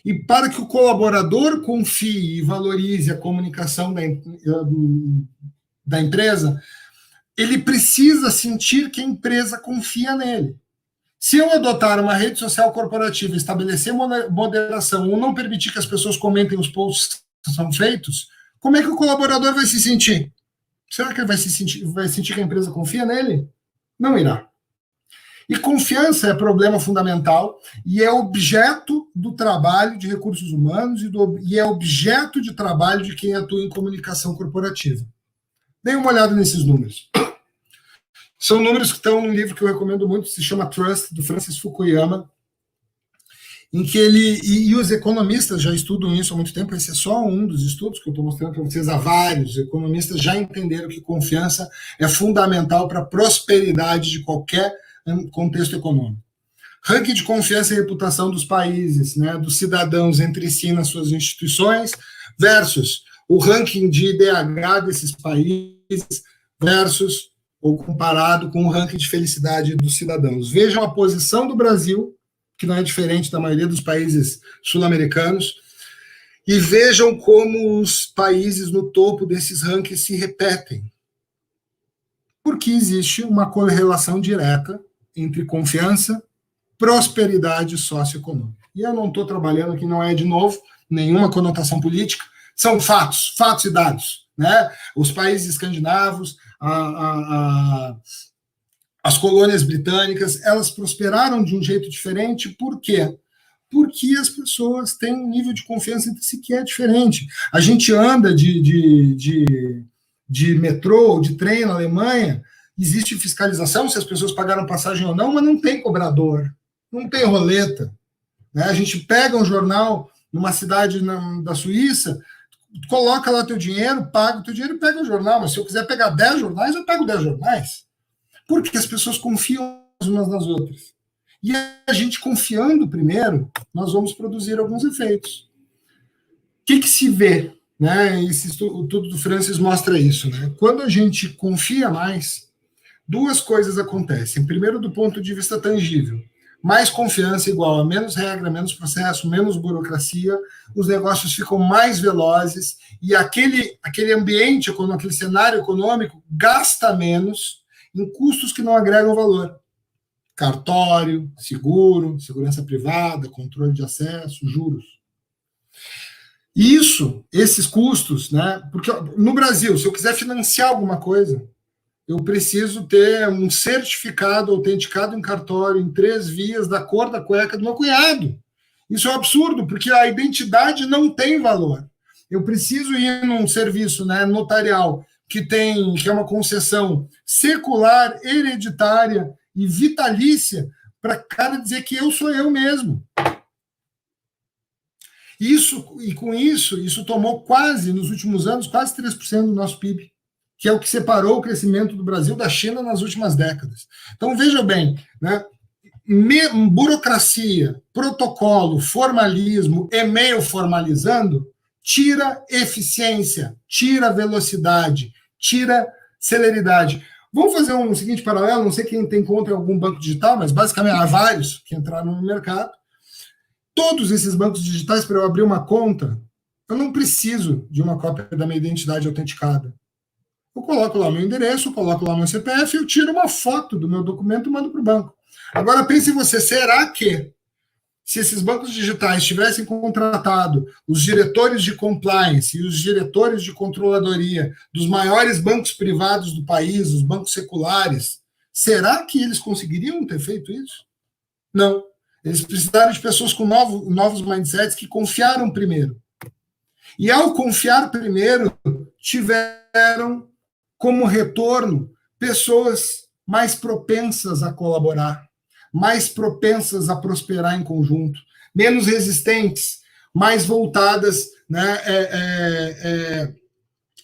E para que o colaborador confie e valorize a comunicação da empresa, ele precisa sentir que a empresa confia nele. Se eu adotar uma rede social corporativa, estabelecer moderação ou não permitir que as pessoas comentem os posts que são feitos, como é que o colaborador vai se sentir? Será que ele vai sentir que a empresa confia nele? Não irá. E confiança é problema fundamental e é objeto do trabalho de recursos humanos e é objeto de trabalho de quem atua em comunicação corporativa. Dê uma olhada nesses números. São números que estão num livro que eu recomendo muito, se chama Trust, do Francis Fukuyama, em que e os economistas já estudam isso há muito tempo, esse é só um dos estudos que eu estou mostrando para vocês, há vários economistas já entenderam que confiança é fundamental para a prosperidade de qualquer contexto econômico. Ranking de confiança e reputação dos países, né, dos cidadãos entre si nas suas instituições, versus o ranking de IDH desses países, versus ou comparado com o ranking de felicidade dos cidadãos. Vejam a posição do Brasil, que não é diferente da maioria dos países sul-americanos, e vejam como os países no topo desses rankings se repetem. Porque existe uma correlação direta entre confiança, prosperidade socioeconômica. E eu não estou trabalhando aqui, não é, de novo, nenhuma conotação política, são fatos e dados. Né? Os países escandinavos, as colônias britânicas, elas prosperaram de um jeito diferente. Por quê? Porque as pessoas têm um nível de confiança entre si que é diferente. A gente anda de metrô ou de trem na Alemanha, existe fiscalização se as pessoas pagaram passagem ou não, mas não tem cobrador, não tem roleta. Né? A gente pega um jornal numa cidade da Suíça, coloca lá teu dinheiro, paga o teu dinheiro e pega o jornal. Mas se eu quiser pegar 10 jornais, eu pego 10 jornais. Porque as pessoas confiam umas nas outras. E a gente confiando primeiro, nós vamos produzir alguns efeitos. O que se vê? Né? Esse estudo do Francis mostra isso. Né? Quando a gente confia mais, duas coisas acontecem. Primeiro, do ponto de vista tangível. Mais confiança igual a menos regra, menos processo, menos burocracia, os negócios ficam mais velozes e aquele ambiente, aquele cenário econômico gasta menos em custos que não agregam valor. Cartório, seguro, segurança privada, controle de acesso, juros. Esses custos, né? Porque no Brasil, se eu quiser financiar alguma coisa, eu preciso ter um certificado autenticado em cartório, em 3 vias, da cor da cueca do meu cunhado. Isso é um absurdo, porque a identidade não tem valor. Eu preciso ir num serviço, né, notarial, que é uma concessão secular, hereditária e vitalícia, para cara dizer que eu sou eu mesmo. Com isso tomou nos últimos anos, quase 3% do nosso PIB. Que é o que separou o crescimento do Brasil da China nas últimas décadas. Então, veja bem, né? Burocracia, protocolo, formalismo, e-mail formalizando, tira eficiência, tira velocidade, tira celeridade. Vamos fazer um seguinte paralelo, não sei quem tem conta em algum banco digital, mas basicamente há vários que entraram no mercado. Todos esses bancos digitais, para eu abrir uma conta, eu não preciso de uma cópia da minha identidade autenticada. Eu coloco lá meu endereço, coloco lá meu CPF, eu tiro uma foto do meu documento e mando para o banco. Agora pense você, será que se esses bancos digitais tivessem contratado os diretores de compliance e os diretores de controladoria dos maiores bancos privados do país, os bancos seculares, será que eles conseguiriam ter feito isso? Não. Eles precisaram de pessoas com novos mindsets que confiaram primeiro. E ao confiar primeiro, tiveram como retorno pessoas mais propensas a colaborar, mais propensas a prosperar em conjunto, menos resistentes, mais voltadas, né,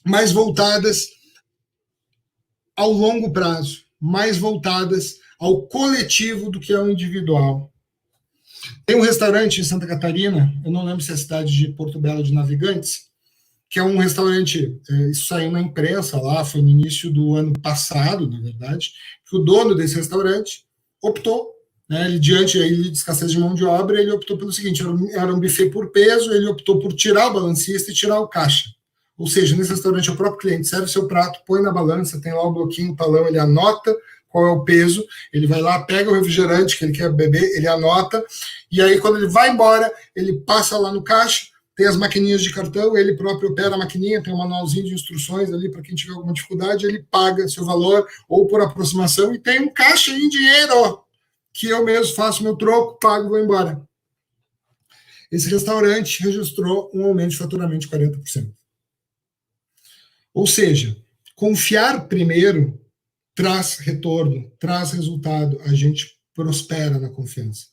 mais voltadas ao longo prazo, mais voltadas ao coletivo do que ao individual. Tem um restaurante em Santa Catarina, eu não lembro se é a cidade de Porto Belo de Navegantes, que é um restaurante, isso saiu na imprensa lá, foi no início do ano passado, na verdade, que o dono desse restaurante optou, né, ele, diante aí de escassez de mão de obra, ele optou pelo seguinte, era um buffet por peso, ele optou por tirar o balancista e tirar o caixa. Ou seja, nesse restaurante o próprio cliente serve seu prato, põe na balança, tem lá o bloquinho, o talão, ele anota qual é o peso, ele vai lá, pega o refrigerante que ele quer beber, ele anota, e aí quando ele vai embora, ele passa lá no caixa, tem as maquininhas de cartão, ele próprio opera a maquininha, tem um manualzinho de instruções ali para quem tiver alguma dificuldade, ele paga seu valor, ou por aproximação, e tem um caixa em dinheiro, que eu mesmo faço meu troco, pago e vou embora. Esse restaurante registrou um aumento de faturamento de 40%. Ou seja, confiar primeiro traz retorno, traz resultado, a gente prospera na confiança.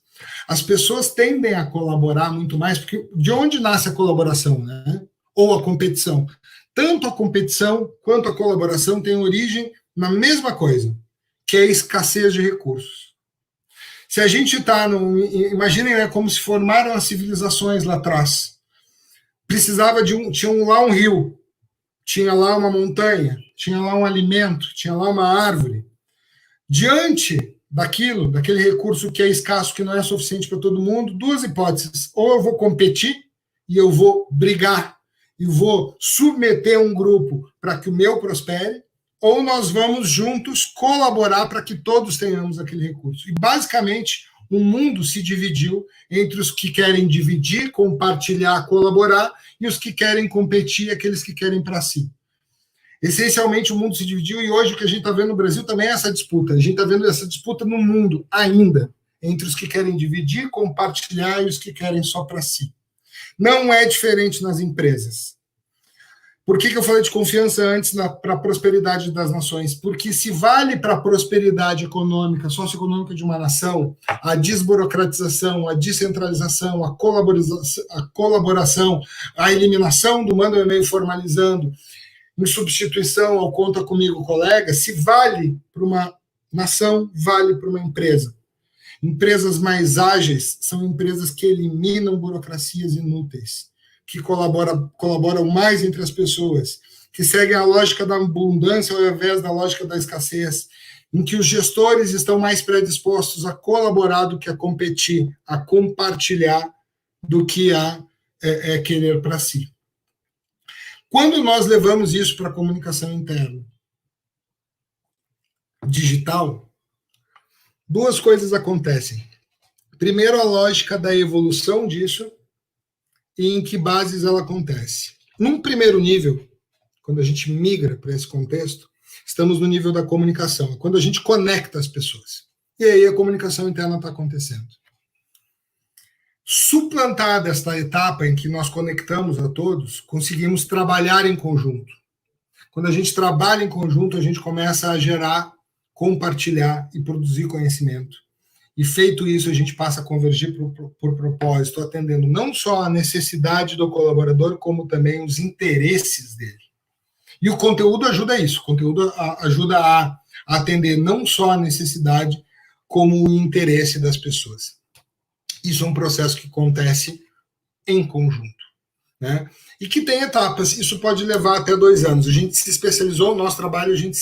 As pessoas tendem a colaborar muito mais, porque de onde nasce a colaboração, né? Ou a competição? Tanto a competição quanto a colaboração têm origem na mesma coisa, que é a escassez de recursos. Se a gente está imaginem, né, como se formaram as civilizações lá atrás. Precisava tinha lá um rio, tinha lá uma montanha, tinha lá um alimento, tinha lá uma árvore. Diante daquele recurso que é escasso, que não é suficiente para todo mundo, duas hipóteses. Ou eu vou competir e eu vou brigar e vou submeter um grupo para que o meu prospere, ou nós vamos juntos colaborar para que todos tenhamos aquele recurso. E, basicamente, o mundo se dividiu entre os que querem dividir, compartilhar, colaborar, e os que querem competir, aqueles que querem para si. Essencialmente, o mundo se dividiu, e hoje o que a gente está vendo no Brasil também é essa disputa. A gente está vendo essa disputa no mundo ainda, entre os que querem dividir, compartilhar e os que querem só para si. Não é diferente nas empresas. Por que eu falei de confiança antes para a prosperidade das nações? Porque se vale para a prosperidade econômica, socioeconômica de uma nação, a desburocratização, a descentralização, a colaboração, a eliminação do manda e-mail formalizando, em substituição ao conta comigo, colega, se vale para uma nação, vale para uma empresa. Empresas mais ágeis são empresas que eliminam burocracias inúteis, que colaboram mais entre as pessoas, que seguem a lógica da abundância ao invés da lógica da escassez, em que os gestores estão mais predispostos a colaborar do que a competir, a compartilhar do que a querer para si. Quando nós levamos isso para a comunicação interna digital, duas coisas acontecem. Primeiro, a lógica da evolução disso e em que bases ela acontece. Num primeiro nível, quando a gente migra para esse contexto, estamos no nível da comunicação, quando a gente conecta as pessoas. E aí a comunicação interna está acontecendo. Suplantada esta etapa em que nós conectamos a todos, conseguimos trabalhar em conjunto. Quando a gente trabalha em conjunto, a gente começa a gerar, compartilhar e produzir conhecimento. E feito isso, a gente passa a convergir por propósito, atendendo não só a necessidade do colaborador, como também os interesses dele. E o conteúdo ajuda a isso, o conteúdo ajuda a atender não só a necessidade, como o interesse das pessoas. Isso é um processo que acontece em conjunto, né? E que tem etapas, isso pode levar até 2 anos. A gente se especializou, no nosso trabalho, a gente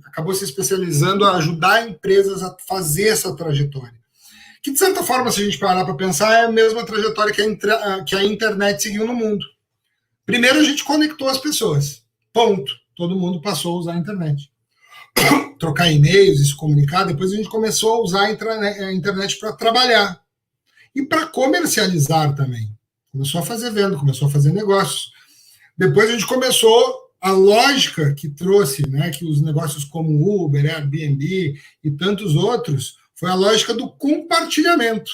acabou se especializando a ajudar empresas a fazer essa trajetória. Que, de certa forma, se a gente parar para pensar, é a mesma trajetória que a internet seguiu no mundo. Primeiro, a gente conectou as pessoas. Ponto. Todo mundo passou a usar a internet. Trocar e-mails e se comunicar. Depois a gente começou a usar a internet para trabalhar. e para comercializar também. Começou a fazer venda, começou a fazer negócios. Depois a gente começou a lógica que trouxe, né, que os negócios como Uber, Airbnb e tantos outros, foi a lógica do compartilhamento.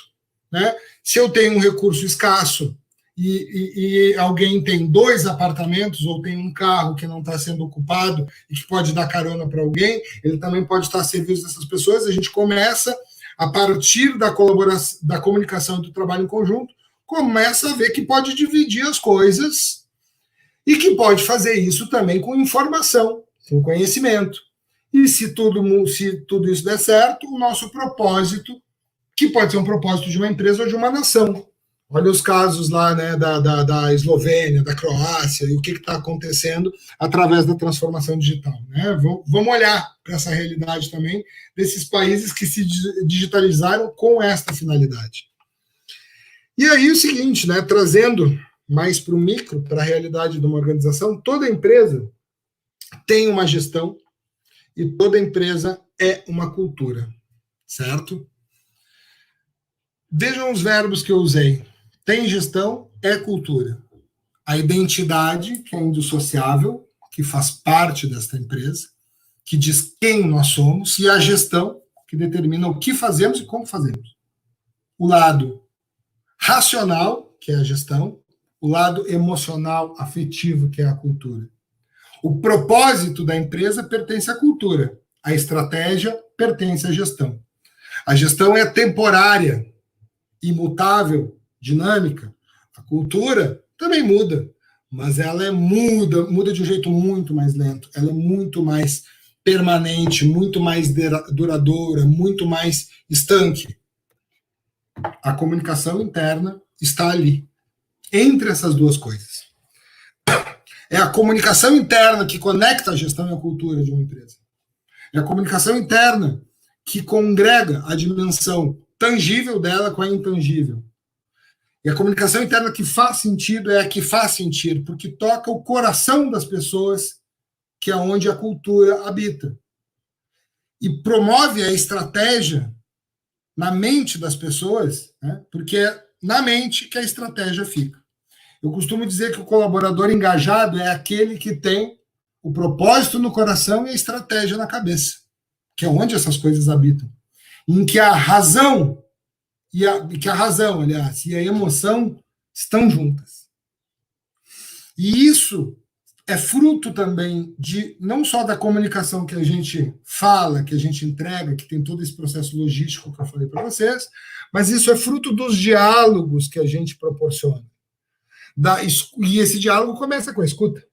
Né? Se eu tenho um recurso escasso e alguém tem 2 apartamentos ou tem um carro que não está sendo ocupado e que pode dar carona para alguém, ele também pode estar a serviço dessas pessoas. A gente começa, a partir da colaboração, da comunicação e do trabalho em conjunto, começa a ver que pode dividir as coisas e que pode fazer isso também com informação, com conhecimento. E se tudo isso der certo, o nosso propósito, que pode ser um propósito de uma empresa ou de uma nação. Olha os casos lá, né, da Eslovênia, da Croácia, e o que está acontecendo através da transformação digital. Né? Vamos olhar para essa realidade também desses países que se digitalizaram com esta finalidade. E aí o seguinte, né, trazendo mais para o micro, para a realidade de uma organização, toda empresa tem uma gestão e toda empresa é uma cultura, certo? Vejam os verbos que eu usei. Tem gestão, é cultura. A identidade, que é indissociável, que faz parte desta empresa, que diz quem nós somos, e a gestão, que determina o que fazemos e como fazemos. O lado racional, que é a gestão, o lado emocional, afetivo, que é a cultura. O propósito da empresa pertence à cultura. A estratégia pertence à gestão. A gestão é temporária, imutável, dinâmica. A cultura também muda, mas ela muda de um jeito muito mais lento. Ela é muito mais permanente, muito mais duradoura, muito mais estanque. A comunicação interna está ali, entre essas duas coisas. É a comunicação interna que conecta a gestão e a cultura de uma empresa. É a comunicação interna que congrega a dimensão tangível dela com a intangível. E a comunicação interna que faz sentido é a que faz sentir, porque toca o coração das pessoas, que é onde a cultura habita. E promove a estratégia na mente das pessoas, né? Porque é na mente que a estratégia fica. Eu costumo dizer que o colaborador engajado é aquele que tem o propósito no coração e a estratégia na cabeça, que é onde essas coisas habitam. Em que a razão e a emoção estão juntas. E isso é fruto também de não só da comunicação que a gente fala, que a gente entrega, que tem todo esse processo logístico que eu falei para vocês, mas isso é fruto dos diálogos que a gente proporciona. E esse diálogo começa com a escuta.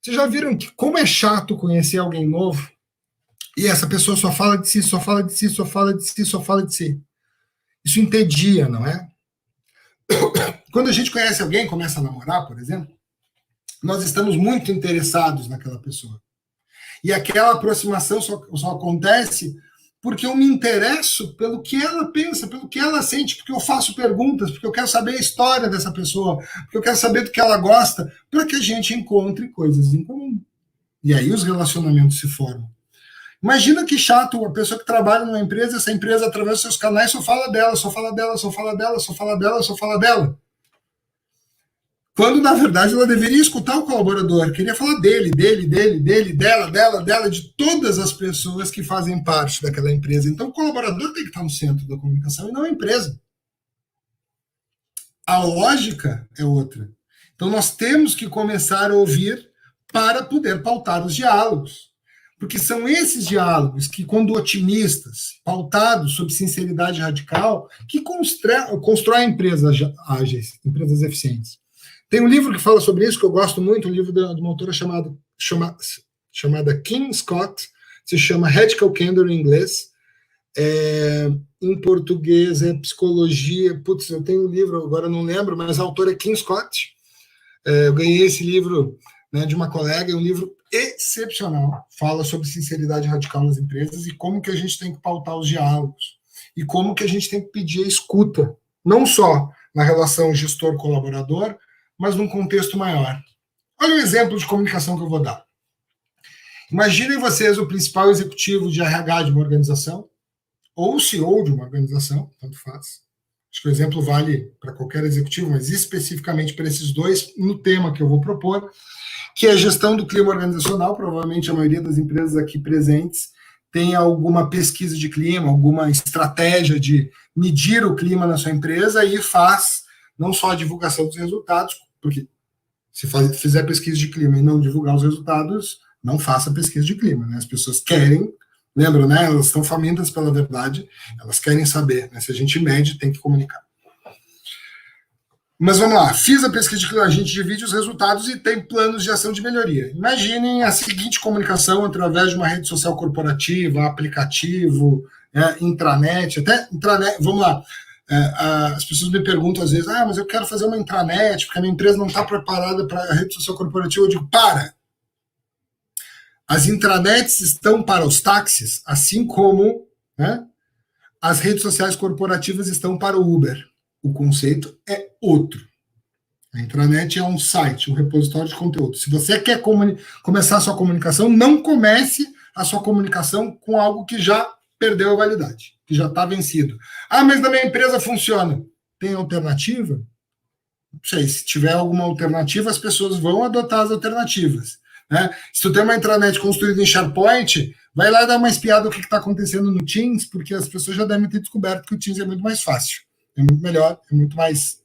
Vocês já viram que como é chato conhecer alguém novo e essa pessoa só fala de si, só fala de si, só fala de si, só fala de si. Isso entedia, não é? Quando a gente conhece alguém, começa a namorar, por exemplo, nós estamos muito interessados naquela pessoa. E aquela aproximação só acontece porque eu me interesso pelo que ela pensa, pelo que ela sente, porque eu faço perguntas, porque eu quero saber a história dessa pessoa, porque eu quero saber do que ela gosta, para que a gente encontre coisas em comum. E aí os relacionamentos se formam. Imagina que chato a pessoa que trabalha numa empresa, essa empresa, através dos seus canais, só fala dela, só fala dela, só fala dela, só fala dela, só fala dela. Quando, na verdade, ela deveria escutar o colaborador, queria falar dele, dela, de todas as pessoas que fazem parte daquela empresa. Então, o colaborador tem que estar no centro da comunicação e não a empresa. A lógica é outra. Então, nós temos que começar a ouvir para poder pautar os diálogos. Porque são esses diálogos que, quando otimistas, pautados sobre sinceridade radical, que constroem empresas ágeis, empresas eficientes. Tem um livro que fala sobre isso, que eu gosto muito, um livro de uma autora chamada Kim Scott, se chama Radical Candor em inglês, em português é Psicologia, eu tenho um livro, agora não lembro, mas a autora é Kim Scott, eu ganhei esse livro, né, de uma colega, é um livro excepcional, fala sobre sinceridade radical nas empresas e como que a gente tem que pautar os diálogos, e como que a gente tem que pedir a escuta, não só na relação gestor-colaborador, mas num contexto maior. Olha o exemplo de comunicação que eu vou dar. Imaginem vocês o principal executivo de RH de uma organização, ou o CEO de uma organização, tanto faz. acho que o exemplo vale para qualquer executivo, mas especificamente para esses dois, no tema que eu vou propor, que é a gestão do clima organizacional. Provavelmente a maioria das empresas aqui presentes tem alguma pesquisa de clima, alguma estratégia de medir o clima na sua empresa e faz não só a divulgação dos resultados, porque se fizer pesquisa de clima e não divulgar os resultados, não faça pesquisa de clima, né? As pessoas querem, lembram, né? Elas estão famintas pela verdade, elas querem saber, né? Se a gente mede, tem que comunicar. Mas vamos lá, fiz a pesquisa de clima, a gente divide os resultados e tem planos de ação de melhoria. Imaginem a seguinte comunicação através de uma rede social corporativa, aplicativo, intranet, até intranet, vamos lá. As pessoas me perguntam às vezes, mas eu quero fazer uma intranet, porque a minha empresa não está preparada para a rede social corporativa. Eu digo, para! As intranets estão para os táxis, assim como, né, as redes sociais corporativas estão para o Uber. O conceito é outro. A intranet é um site, um repositório de conteúdo. Se você quer começar a sua comunicação, não comece a sua comunicação com algo que já perdeu a validade, que já está vencido. Mas na minha empresa funciona. Tem alternativa? Não sei, se tiver alguma alternativa, as pessoas vão adotar as alternativas, né? Se tu tem uma intranet construída em SharePoint, vai lá dar uma espiada no que está acontecendo no Teams, porque as pessoas já devem ter descoberto que o Teams é muito mais fácil, é muito melhor, é muito mais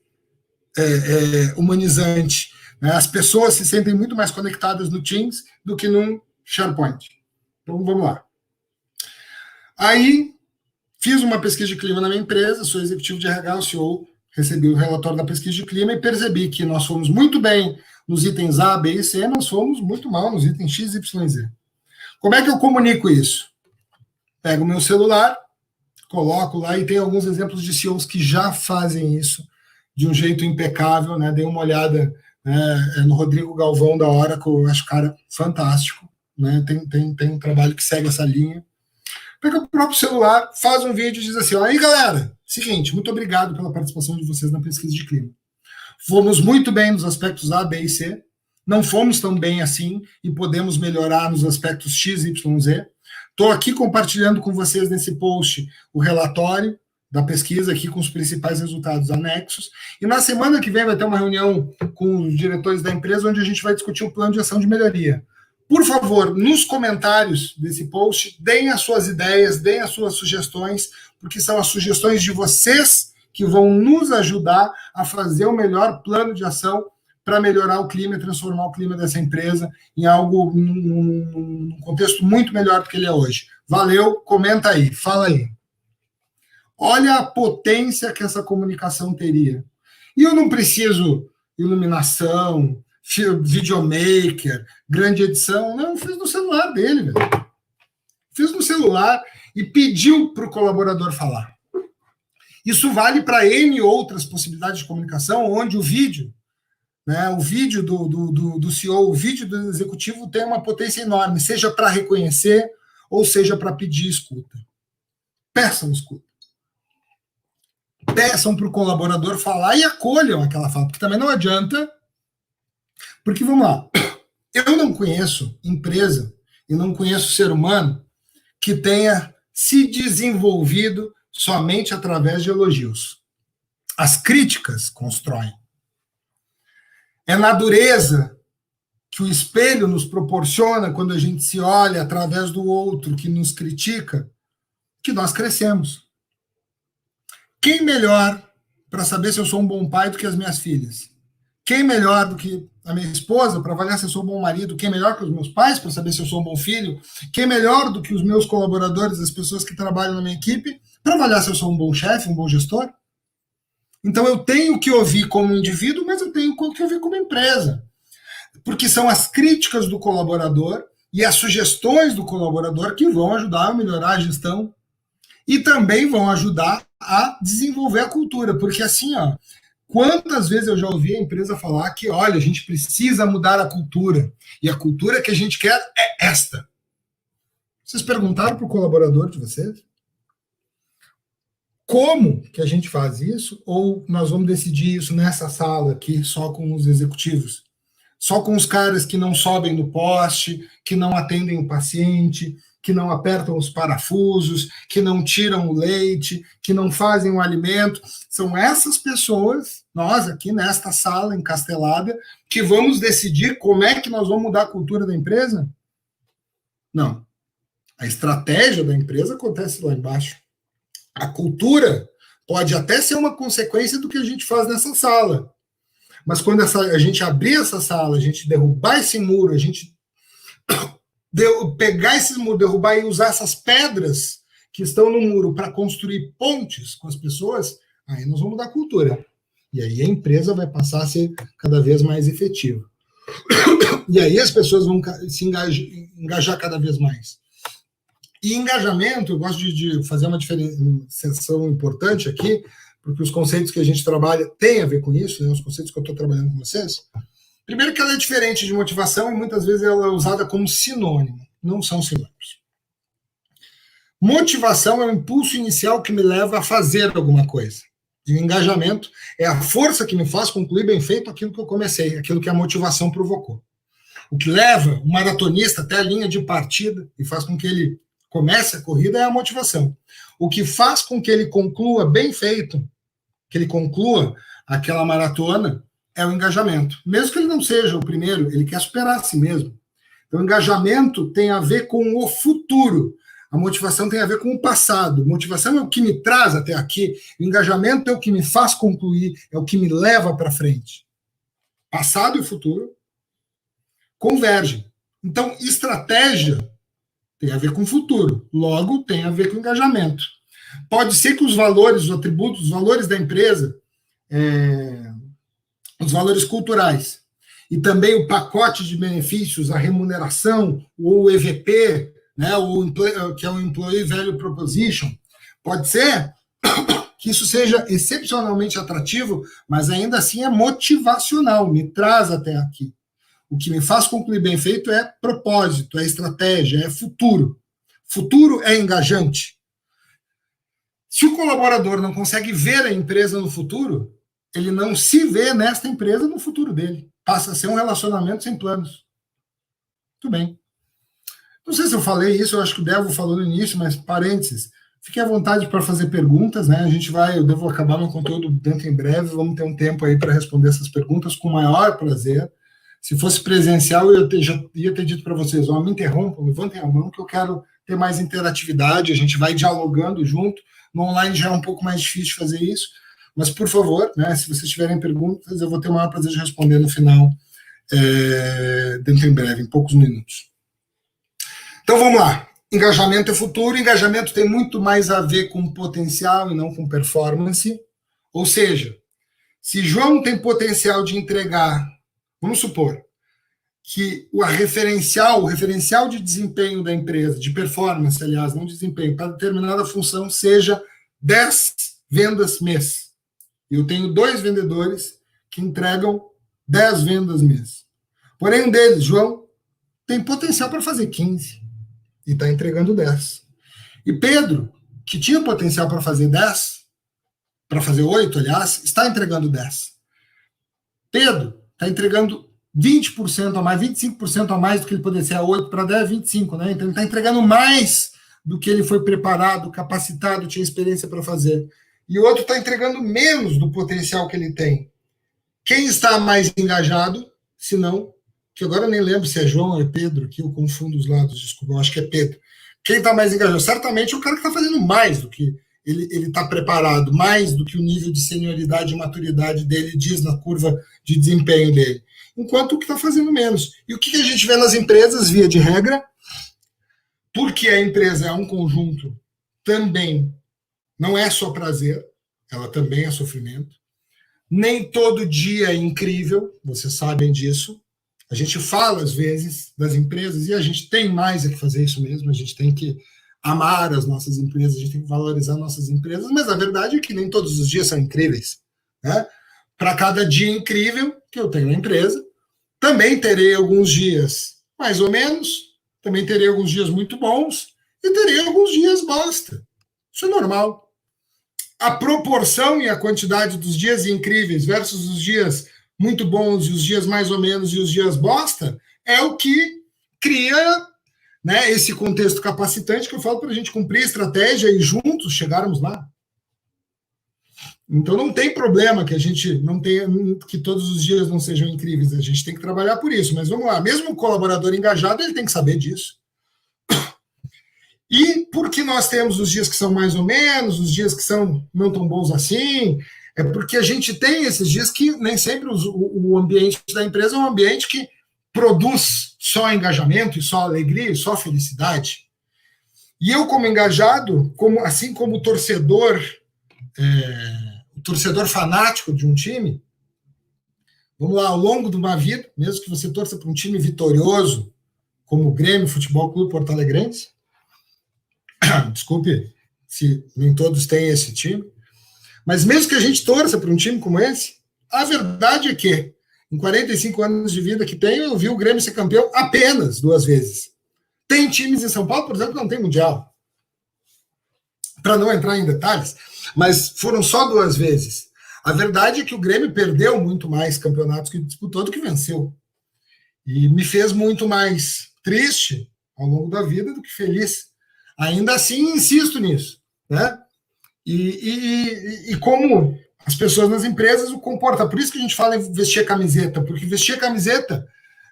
humanizante, né? As pessoas se sentem muito mais conectadas no Teams do que no SharePoint. Então, vamos lá. Aí, fiz uma pesquisa de clima na minha empresa, sou executivo de RH, o CEO, recebi o relatório da pesquisa de clima e percebi que nós fomos muito bem nos itens A, B e C, nós fomos muito mal nos itens X, Y e Z. Como é que eu comunico isso? Pego o meu celular, coloco lá, e tem alguns exemplos de CEOs que já fazem isso de um jeito impecável, né? Dei uma olhada, né, no Rodrigo Galvão da Oracle, eu acho cara fantástico, né? Tem um trabalho que segue essa linha. Pega o próprio celular, faz um vídeo e diz assim, aí galera, seguinte, muito obrigado pela participação de vocês na pesquisa de clima. Fomos muito bem nos aspectos A, B e C, não fomos tão bem assim e podemos melhorar nos aspectos X, Y, Z. Estou aqui compartilhando com vocês nesse post o relatório da pesquisa aqui com os principais resultados anexos. E na semana que vem vai ter uma reunião com os diretores da empresa onde a gente vai discutir o plano de ação de melhoria. Por favor, nos comentários desse post, deem as suas ideias, deem as suas sugestões, porque são as sugestões de vocês que vão nos ajudar a fazer o melhor plano de ação para melhorar o clima e transformar o clima dessa empresa em algo, num contexto muito melhor do que ele é hoje. Valeu, comenta aí, fala aí. Olha a potência que essa comunicação teria. E eu não preciso iluminação, videomaker, grande edição. Não, fiz no celular dele, velho. Fiz no celular e pediu para o colaborador falar. Isso vale para N outras possibilidades de comunicação, onde o vídeo, né, o vídeo do CEO, o vídeo do executivo tem uma potência enorme, seja para reconhecer ou seja para pedir escuta. Peçam escuta. Peçam para o colaborador falar e acolham aquela fala, porque também não adianta. Porque, vamos lá, eu não conheço empresa e não conheço ser humano que tenha se desenvolvido somente através de elogios. As críticas constroem. É na dureza que o espelho nos proporciona quando a gente se olha através do outro que nos critica, que nós crescemos. Quem melhor para saber se eu sou um bom pai do que as minhas filhas? Quem melhor do que a minha esposa para avaliar se eu sou um bom marido? Quem melhor que os meus pais para saber se eu sou um bom filho? Quem melhor do que os meus colaboradores, as pessoas que trabalham na minha equipe, para avaliar se eu sou um bom chefe, um bom gestor? Então eu tenho que ouvir como indivíduo, mas eu tenho que ouvir como empresa. Porque são as críticas do colaborador e as sugestões do colaborador que vão ajudar a melhorar a gestão e também vão ajudar a desenvolver a cultura. Porque assim, ó, quantas vezes eu já ouvi a empresa falar que, olha, a gente precisa mudar a cultura, e a cultura que a gente quer é esta. Vocês perguntaram para o colaborador de vocês? Como que a gente faz isso? Ou nós vamos decidir isso nessa sala aqui, só com os executivos? Só com os caras que não sobem no poste, que não atendem o paciente, que não apertam os parafusos, que não tiram o leite, que não fazem o alimento. São essas pessoas, nós aqui nesta sala encastelada, que vamos decidir como é que nós vamos mudar a cultura da empresa? Não. A estratégia da empresa acontece lá embaixo. A cultura pode até ser uma consequência do que a gente faz nessa sala. Mas quando a gente abrir essa sala, a gente derrubar esse muro, a gente pegar esses muros, derrubar e usar essas pedras que estão no muro para construir pontes com as pessoas, aí nós vamos mudar a cultura. E aí a empresa vai passar a ser cada vez mais efetiva. E aí as pessoas vão se engajar cada vez mais. E engajamento, eu gosto de fazer uma diferenciação importante aqui, porque os conceitos que a gente trabalha têm a ver com isso, né, os conceitos que eu estou trabalhando com vocês. Primeiro que ela é diferente de motivação e muitas vezes ela é usada como sinônimo. Não são sinônimos. Motivação é o impulso inicial que me leva a fazer alguma coisa. E o engajamento é a força que me faz concluir bem feito aquilo que eu comecei, aquilo que a motivação provocou. O que leva o maratonista até a linha de partida e faz com que ele comece a corrida é a motivação. O que faz com que ele conclua bem feito, que ele conclua aquela maratona, é o engajamento. Mesmo que ele não seja o primeiro, ele quer superar a si mesmo. Então, o engajamento tem a ver com o futuro. A motivação tem a ver com o passado. A motivação é o que me traz até aqui. O engajamento é o que me faz concluir, é o que me leva para frente. Passado e futuro convergem. Então, estratégia tem a ver com o futuro. Logo, tem a ver com engajamento. Pode ser que os valores, os atributos, os valores da empresa, os valores culturais, e também o pacote de benefícios, a remuneração, ou o EVP, né, que é o Employee Value Proposition, pode ser que isso seja excepcionalmente atrativo, mas ainda assim é motivacional, me traz até aqui. O que me faz concluir bem feito é propósito, é estratégia, é futuro. Futuro é engajante. Se o colaborador não consegue ver a empresa no futuro, ele não se vê nesta empresa no futuro dele. Passa a ser um relacionamento sem planos. Muito bem. Não sei se eu falei isso, eu acho que o Devo falou no início, mas parênteses. Fique à vontade para fazer perguntas, né? Eu devo acabar meu conteúdo dentro em breve, vamos ter um tempo aí para responder essas perguntas com o maior prazer. Se fosse presencial, já ia ter dito para vocês, me interrompam, levantem a mão, que eu quero ter mais interatividade, a gente vai dialogando junto. No online já é um pouco mais difícil fazer isso, mas, por favor, né, se vocês tiverem perguntas, eu vou ter o maior prazer de responder no final, dentro em breve, em poucos minutos. Então, vamos lá. Engajamento é futuro. Engajamento tem muito mais a ver com potencial e não com performance. Ou seja, se João tem potencial de entregar, vamos supor, que o referencial de desempenho da empresa, de performance, aliás, não desempenho, para determinada função, seja 10 vendas mês. Eu tenho 2 vendedores que entregam 10 vendas mês. Porém, um deles, João, tem potencial para fazer 15 e está entregando 10. E Pedro, que tinha potencial para fazer 10, para fazer 8, aliás, está entregando 10. Pedro está entregando 20% a mais, 25% a mais do que ele poderia ser, a 8 para 10, 25, né? Então ele está entregando mais do que ele foi preparado, capacitado, tinha experiência para fazer. E o outro está entregando menos do potencial que ele tem. Quem está mais engajado, se não, que agora eu nem lembro se é João ou é Pedro, aqui eu confundo os lados, desculpa, eu acho que é Pedro. Quem está mais engajado? Certamente é o cara que está fazendo mais do que ele está preparado, mais do que o nível de senioridade e maturidade dele diz na curva de desempenho dele. Enquanto o que está fazendo menos. E o que a gente vê nas empresas, via de regra, porque a empresa é um conjunto, também não é só prazer, ela também é sofrimento. Nem todo dia é incrível, vocês sabem disso. A gente fala, às vezes, das empresas, e a gente tem mais é que fazer isso mesmo, a gente tem que amar as nossas empresas, a gente tem que valorizar nossas empresas, mas a verdade é que nem todos os dias são incríveis, né? Para cada dia incrível que eu tenho na empresa, também terei alguns dias mais ou menos, também terei alguns dias muito bons e terei alguns dias bosta. Isso é normal. A proporção e a quantidade dos dias incríveis versus os dias muito bons e os dias mais ou menos e os dias bosta é o que cria, né, esse contexto capacitante que eu falo para a gente cumprir a estratégia e juntos chegarmos lá. Então não tem problema que a gente não tenha, que todos os dias não sejam incríveis, a gente tem que trabalhar por isso, mas vamos lá, mesmo o colaborador engajado, ele tem que saber disso. E porque nós temos os dias que são mais ou menos, os dias que são não tão bons assim, é porque a gente tem esses dias que nem sempre o ambiente da empresa é um ambiente que produz só engajamento, e só alegria, e só felicidade. E eu, como engajado, assim como o torcedor fanático de um time, vamos lá, ao longo de uma vida, mesmo que você torça para um time vitorioso, como o Grêmio Futebol Clube Porto Alegrense, desculpe se nem todos têm esse time, mas mesmo que a gente torça para um time como esse, a verdade é que, em 45 anos de vida que tenho, eu vi o Grêmio ser campeão apenas 2 vezes. Tem times em São Paulo, por exemplo, que não tem Mundial. Para não entrar em detalhes, mas foram só 2 vezes. A verdade é que o Grêmio perdeu muito mais campeonatos que disputou do que venceu. E me fez muito mais triste ao longo da vida do que feliz. Ainda assim, insisto nisso, né? E como as pessoas nas empresas o comportam. Por isso que a gente fala em vestir a camiseta, porque vestir a camiseta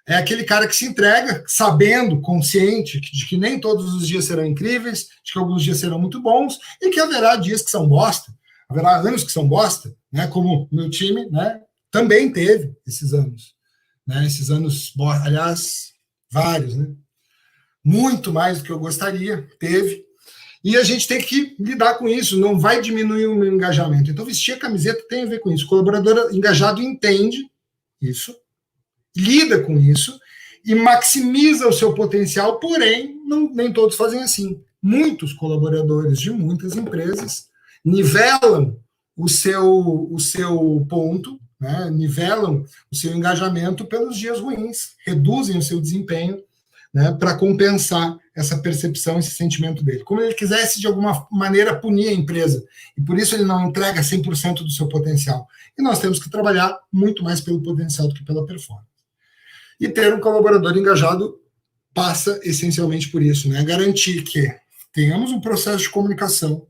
é aquele cara que se entrega sabendo, consciente, de que nem todos os dias serão incríveis, de que alguns dias serão muito bons, e que haverá dias que são bosta, haverá anos que são bosta, né? Como o meu time, né, também teve esses anos. Né? Esses anos, aliás, vários, né? Muito mais do que eu gostaria, teve. E a gente tem que lidar com isso, não vai diminuir o meu engajamento. Então, vestir a camiseta tem a ver com isso. O colaborador engajado entende isso, lida com isso e maximiza o seu potencial, porém, nem todos fazem assim. Muitos colaboradores de muitas empresas nivelam o seu ponto, né? Nivelam o seu engajamento pelos dias ruins, reduzem o seu desempenho, né, para compensar essa percepção, esse sentimento dele. Como ele quisesse, de alguma maneira, punir a empresa. E por isso ele não entrega 100% do seu potencial. E nós temos que trabalhar muito mais pelo potencial do que pela performance. E ter um colaborador engajado passa essencialmente por isso, né? Garantir que tenhamos um processo de comunicação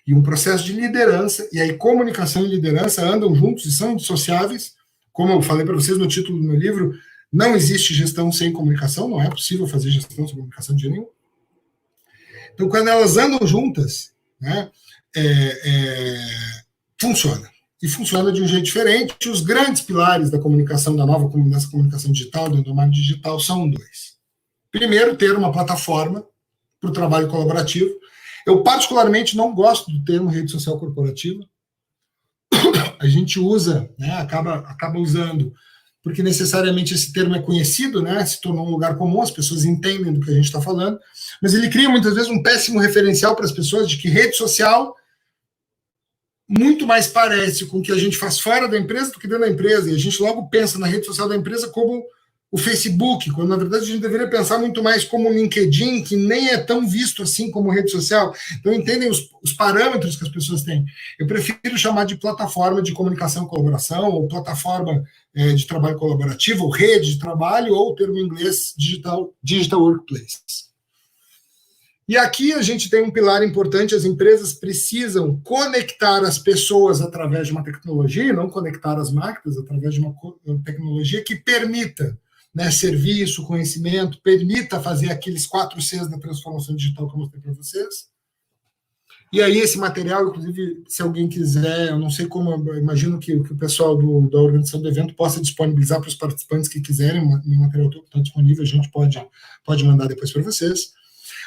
e um processo de liderança, e aí comunicação e liderança andam juntos e são indissociáveis. Como eu falei para vocês no título do meu livro, não existe gestão sem comunicação, não é possível fazer gestão sem comunicação de nenhum. Então, quando elas andam juntas, né, funciona. E funciona de um jeito diferente. Os grandes pilares da comunicação, dessa comunicação digital, do endomarketing digital, são 2. Primeiro, ter uma plataforma para o trabalho colaborativo. Eu, particularmente, não gosto do termo rede social corporativa. A gente usa, né, acaba usando, porque necessariamente esse termo é conhecido, né, se tornou um lugar comum, as pessoas entendem do que a gente está falando, mas ele cria muitas vezes um péssimo referencial para as pessoas de que rede social muito mais parece com o que a gente faz fora da empresa do que dentro da empresa, e a gente logo pensa na rede social da empresa como o Facebook, quando na verdade a gente deveria pensar muito mais como o LinkedIn, que nem é tão visto assim como rede social. Então entendem os parâmetros que as pessoas têm. Eu prefiro chamar de plataforma de comunicação e colaboração, ou plataforma de trabalho colaborativo, ou rede de trabalho, ou o termo em inglês digital workplace. E aqui a gente tem um pilar importante: as empresas precisam conectar as pessoas através de uma tecnologia, não conectar as máquinas através de uma tecnologia que permita, né, serviço, conhecimento, permita fazer aqueles 4 Cs da transformação digital que eu mostrei para vocês. E aí esse material, inclusive, se alguém quiser, eu não sei como, eu imagino que o pessoal da organização do evento possa disponibilizar para os participantes que quiserem, o material está disponível, a gente pode mandar depois para vocês.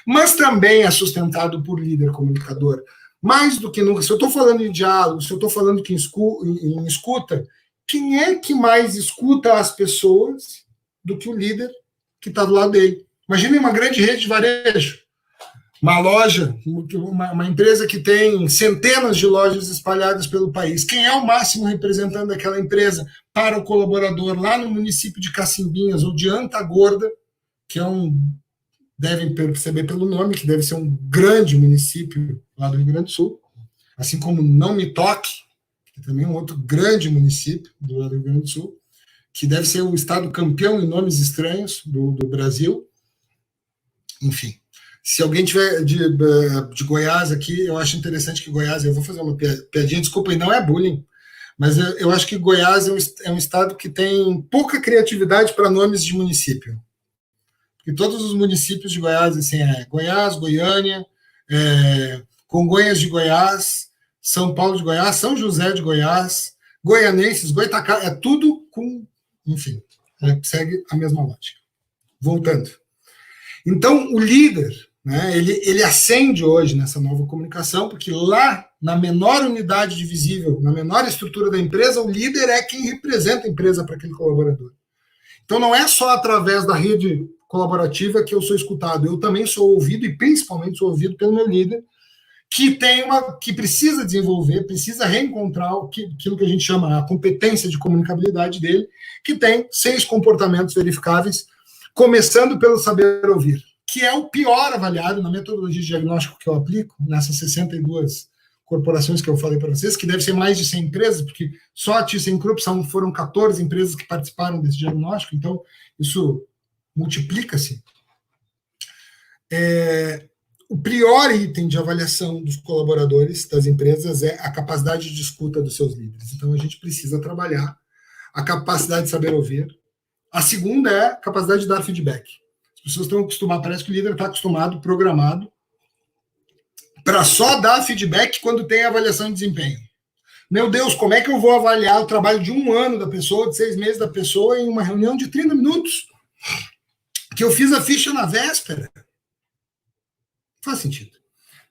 Mas também é sustentado por líder comunicador. Mais do que nunca, se eu estou falando em diálogo, se eu estou falando em escuta, quem é que mais escuta as pessoas do que o líder que está do lado dele? Imaginem uma grande rede de varejo, uma loja, uma empresa que tem centenas de lojas espalhadas pelo país. Quem é o máximo representante daquela empresa para o colaborador lá no município de Cacimbinhas ou de Antagorda, que devem perceber pelo nome, que deve ser um grande município lá do Rio Grande do Sul, assim como Não Me Toque, que também é um outro grande município do lado do Rio Grande do Sul, que deve ser o estado campeão em nomes estranhos do Brasil. enfim. Se alguém tiver de Goiás aqui, eu acho interessante que Goiás, eu vou fazer uma piadinha, desculpa, e não é bullying, mas eu acho que Goiás é um estado que tem pouca criatividade para nomes de município. E todos os municípios de Goiás, assim, Goiás, Goiânia, Congonhas de Goiás, São Paulo de Goiás, São José de Goiás, Goianenses, Goitacá, é tudo com, enfim, segue a mesma lógica. Voltando. Então, o líder, né, ele ascende hoje nessa nova comunicação, porque lá, na menor unidade divisível, na menor estrutura da empresa, o líder é quem representa a empresa para aquele colaborador. Então, não é só através da rede colaborativa que eu sou escutado, eu também sou ouvido, e principalmente sou ouvido pelo meu líder, que precisa desenvolver, precisa reencontrar aquilo que a gente chama a competência de comunicabilidade dele, que tem 6 comportamentos verificáveis, começando pelo saber ouvir, que é o pior avaliado na metodologia de diagnóstico que eu aplico, nessas 62 corporações que eu falei para vocês, que deve ser mais de 100 empresas, porque só a ThyssenKrupp foram 14 empresas que participaram desse diagnóstico, então isso multiplica-se. O pior item de avaliação dos colaboradores das empresas é a capacidade de escuta dos seus líderes. Então, a gente precisa trabalhar a capacidade de saber ouvir. A segunda é a capacidade de dar feedback. As pessoas estão acostumadas, parece que o líder está acostumado, programado, para só dar feedback quando tem avaliação de desempenho. Meu Deus, como é que eu vou avaliar o trabalho de 1 ano da pessoa, de 6 meses da pessoa, em uma reunião de 30 minutos? Que eu fiz a ficha na véspera. Faz sentido.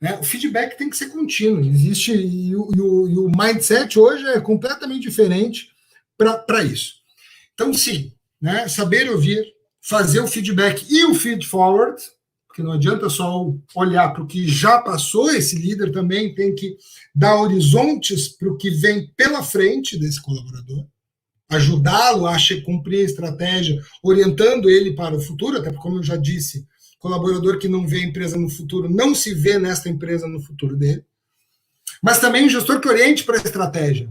Né? O feedback tem que ser contínuo. Existe, e o mindset hoje é completamente diferente para isso. Então, sim, né? Saber ouvir, fazer o feedback e o feed forward, porque não adianta só olhar para o que já passou, esse líder também tem que dar horizontes para o que vem pela frente desse colaborador, ajudá-lo a cumprir a estratégia, orientando ele para o futuro, até porque, como eu já disse, colaborador que não vê a empresa no futuro não se vê nesta empresa no futuro dele. Mas também o gestor que oriente para a estratégia.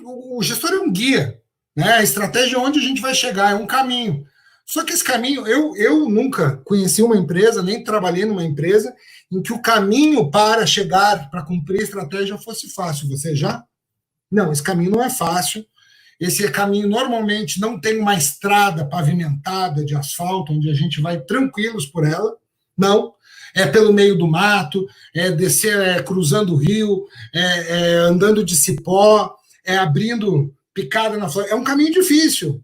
O gestor é um guia, né? A estratégia é onde a gente vai chegar, é um caminho. Só que esse caminho, eu nunca conheci uma empresa, nem trabalhei numa empresa, em que o caminho para chegar, para cumprir a estratégia fosse fácil. Você já? Não, esse caminho não é fácil. Esse caminho normalmente não tem uma estrada pavimentada de asfalto, onde a gente vai tranquilos por ela. Não. É pelo meio do mato, é descer cruzando o rio, andando de cipó, abrindo picada na floresta. É um caminho difícil.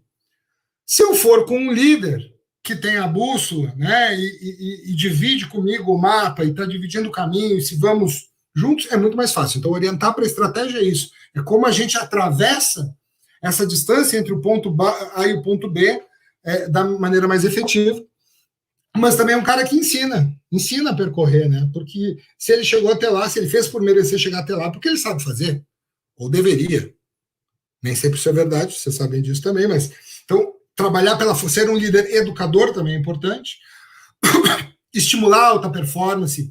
Se eu for com um líder que tem a bússola, né, e divide comigo o mapa e está dividindo o caminho, e se vamos juntos, é muito mais fácil. Então, orientar para a estratégia é isso. É como a gente atravessa essa distância entre o ponto A e o ponto B da maneira mais efetiva. Mas também é um cara que ensina a percorrer, né? Porque se ele chegou até lá, se ele fez por merecer chegar até lá, porque ele sabe fazer, ou deveria. Nem sempre isso é verdade, vocês sabem disso também, mas então trabalhar ser um líder educador também é importante, estimular a alta performance,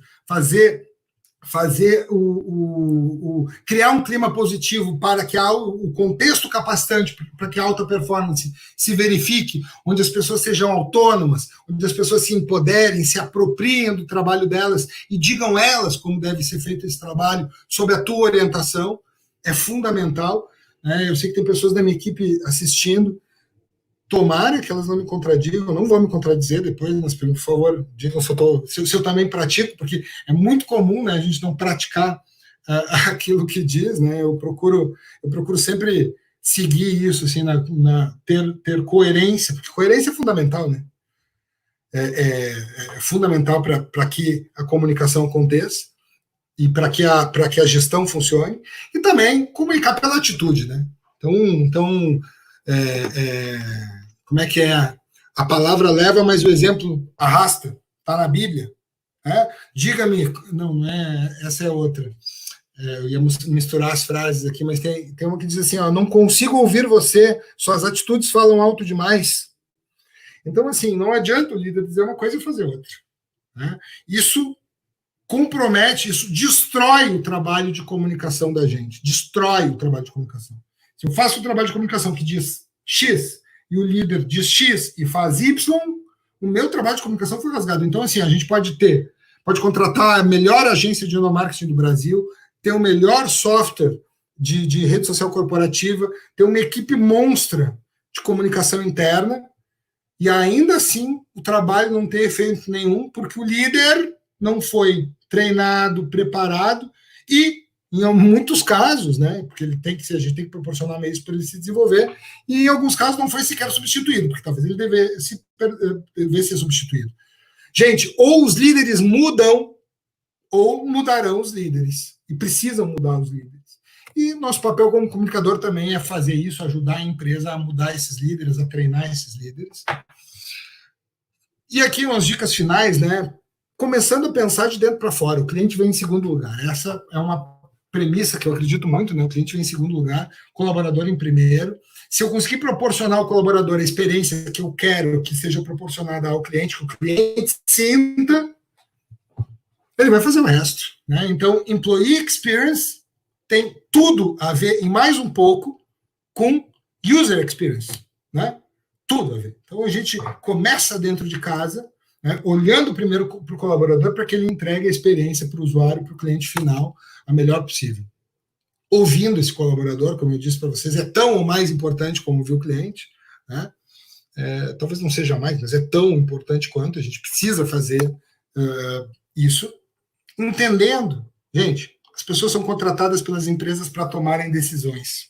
criar um clima positivo para que o contexto capacitante para que a alta performance se verifique, onde as pessoas sejam autônomas, onde as pessoas se empoderem, se apropriem do trabalho delas e digam elas como deve ser feito esse trabalho sob a tua orientação, é fundamental. Eu sei que tem pessoas da minha equipe assistindo. Tomara que elas não me contradigam, eu não vou me contradizer depois nas perguntas, por favor, digam se eu também pratico, porque é muito comum, né, a gente não praticar aquilo que diz, né, eu procuro sempre seguir isso, assim, ter coerência, porque coerência é fundamental, né, é fundamental para que a comunicação aconteça e para que a gestão funcione, e também comunicar pela atitude, né, então como é que é? A palavra leva, mas o exemplo arrasta. Está na Bíblia. Diga-me... Não é... Essa é outra. Eu ia misturar as frases aqui, mas tem uma que diz assim, não consigo ouvir você, suas atitudes falam alto demais. Então, assim, não adianta o líder dizer uma coisa e fazer outra. Né? Isso compromete, isso destrói o trabalho de comunicação da gente. Destrói o trabalho de comunicação. Se eu faço um trabalho de comunicação que diz X e o líder diz X e faz Y, o meu trabalho de comunicação foi rasgado. Então, assim, a gente pode contratar a melhor agência de endomarketing do Brasil, ter o melhor software de rede social corporativa, ter uma equipe monstra de comunicação interna, e ainda assim o trabalho não ter efeito nenhum, porque o líder não foi treinado, preparado, e em muitos casos, né, porque a gente tem que proporcionar meios para ele se desenvolver, e em alguns casos não foi sequer substituído, porque talvez ele devesse ser substituído. Gente, ou os líderes mudam, ou mudarão os líderes, e precisam mudar os líderes. E nosso papel como comunicador também é fazer isso, ajudar a empresa a mudar esses líderes, a treinar esses líderes. E aqui umas dicas finais, né? Começando a pensar de dentro para fora, o cliente vem em segundo lugar. Essa é uma premissa que eu acredito muito, né? O cliente vem em segundo lugar, o colaborador em primeiro. Se eu conseguir proporcionar ao colaborador a experiência que eu quero que seja proporcionada ao cliente, que o cliente sinta, ele vai fazer o resto, né? Então, employee experience tem tudo a ver, e mais um pouco, com user experience, né? Tudo a ver. Então, a gente começa dentro de casa, né, olhando primeiro para o colaborador para que ele entregue a experiência para o usuário, para o cliente final, a melhor possível. Ouvindo esse colaborador, como eu disse para vocês, é tão ou mais importante como ouvir o cliente, né? Talvez não seja mais, mas é tão importante quanto. A gente precisa fazer isso, entendendo, gente, as pessoas são contratadas pelas empresas para tomarem decisões.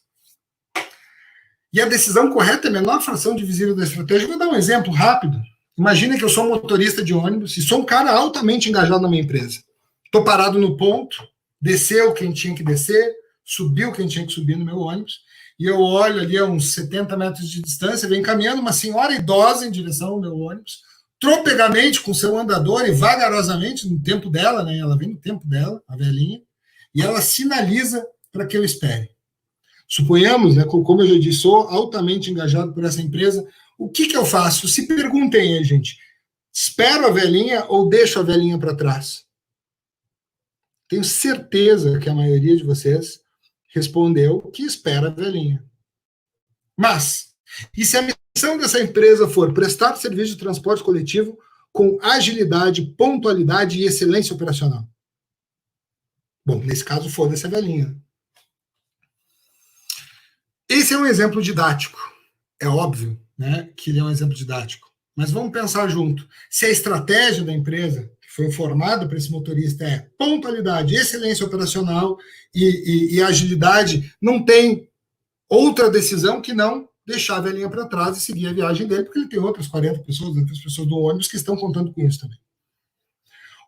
E a decisão correta é a menor fração divisível da estratégia. Eu vou dar um exemplo rápido. Imagina que eu sou um motorista de ônibus e sou um cara altamente engajado na minha empresa. Estou parado no ponto, desceu quem tinha que descer, subiu quem tinha que subir no meu ônibus, e eu olho ali a uns 70 metros de distância, vem caminhando uma senhora idosa em direção ao meu ônibus, tropegamente com seu andador e vagarosamente, no tempo dela, né? Ela vem no tempo dela, a velhinha, e ela sinaliza para que eu espere. Suponhamos, né, como eu já disse, sou altamente engajado por essa empresa, o que eu faço? Se perguntem aí, gente, espero a velhinha ou deixo a velhinha para trás? Tenho certeza que a maioria de vocês respondeu que espera a velhinha. Mas, e se a missão dessa empresa for prestar serviço de transporte coletivo com agilidade, pontualidade e excelência operacional? Bom, nesse caso, foda-se a velhinha. Esse é um exemplo didático. É óbvio, né, que ele é um exemplo didático. Mas vamos pensar junto. Se a estratégia da empresa que foi formada para esse motorista é pontualidade, excelência operacional e agilidade, não tem outra decisão que não deixar a velhinha para trás e seguir a viagem dele, porque ele tem outras 40 pessoas, outras pessoas do ônibus que estão contando com isso também.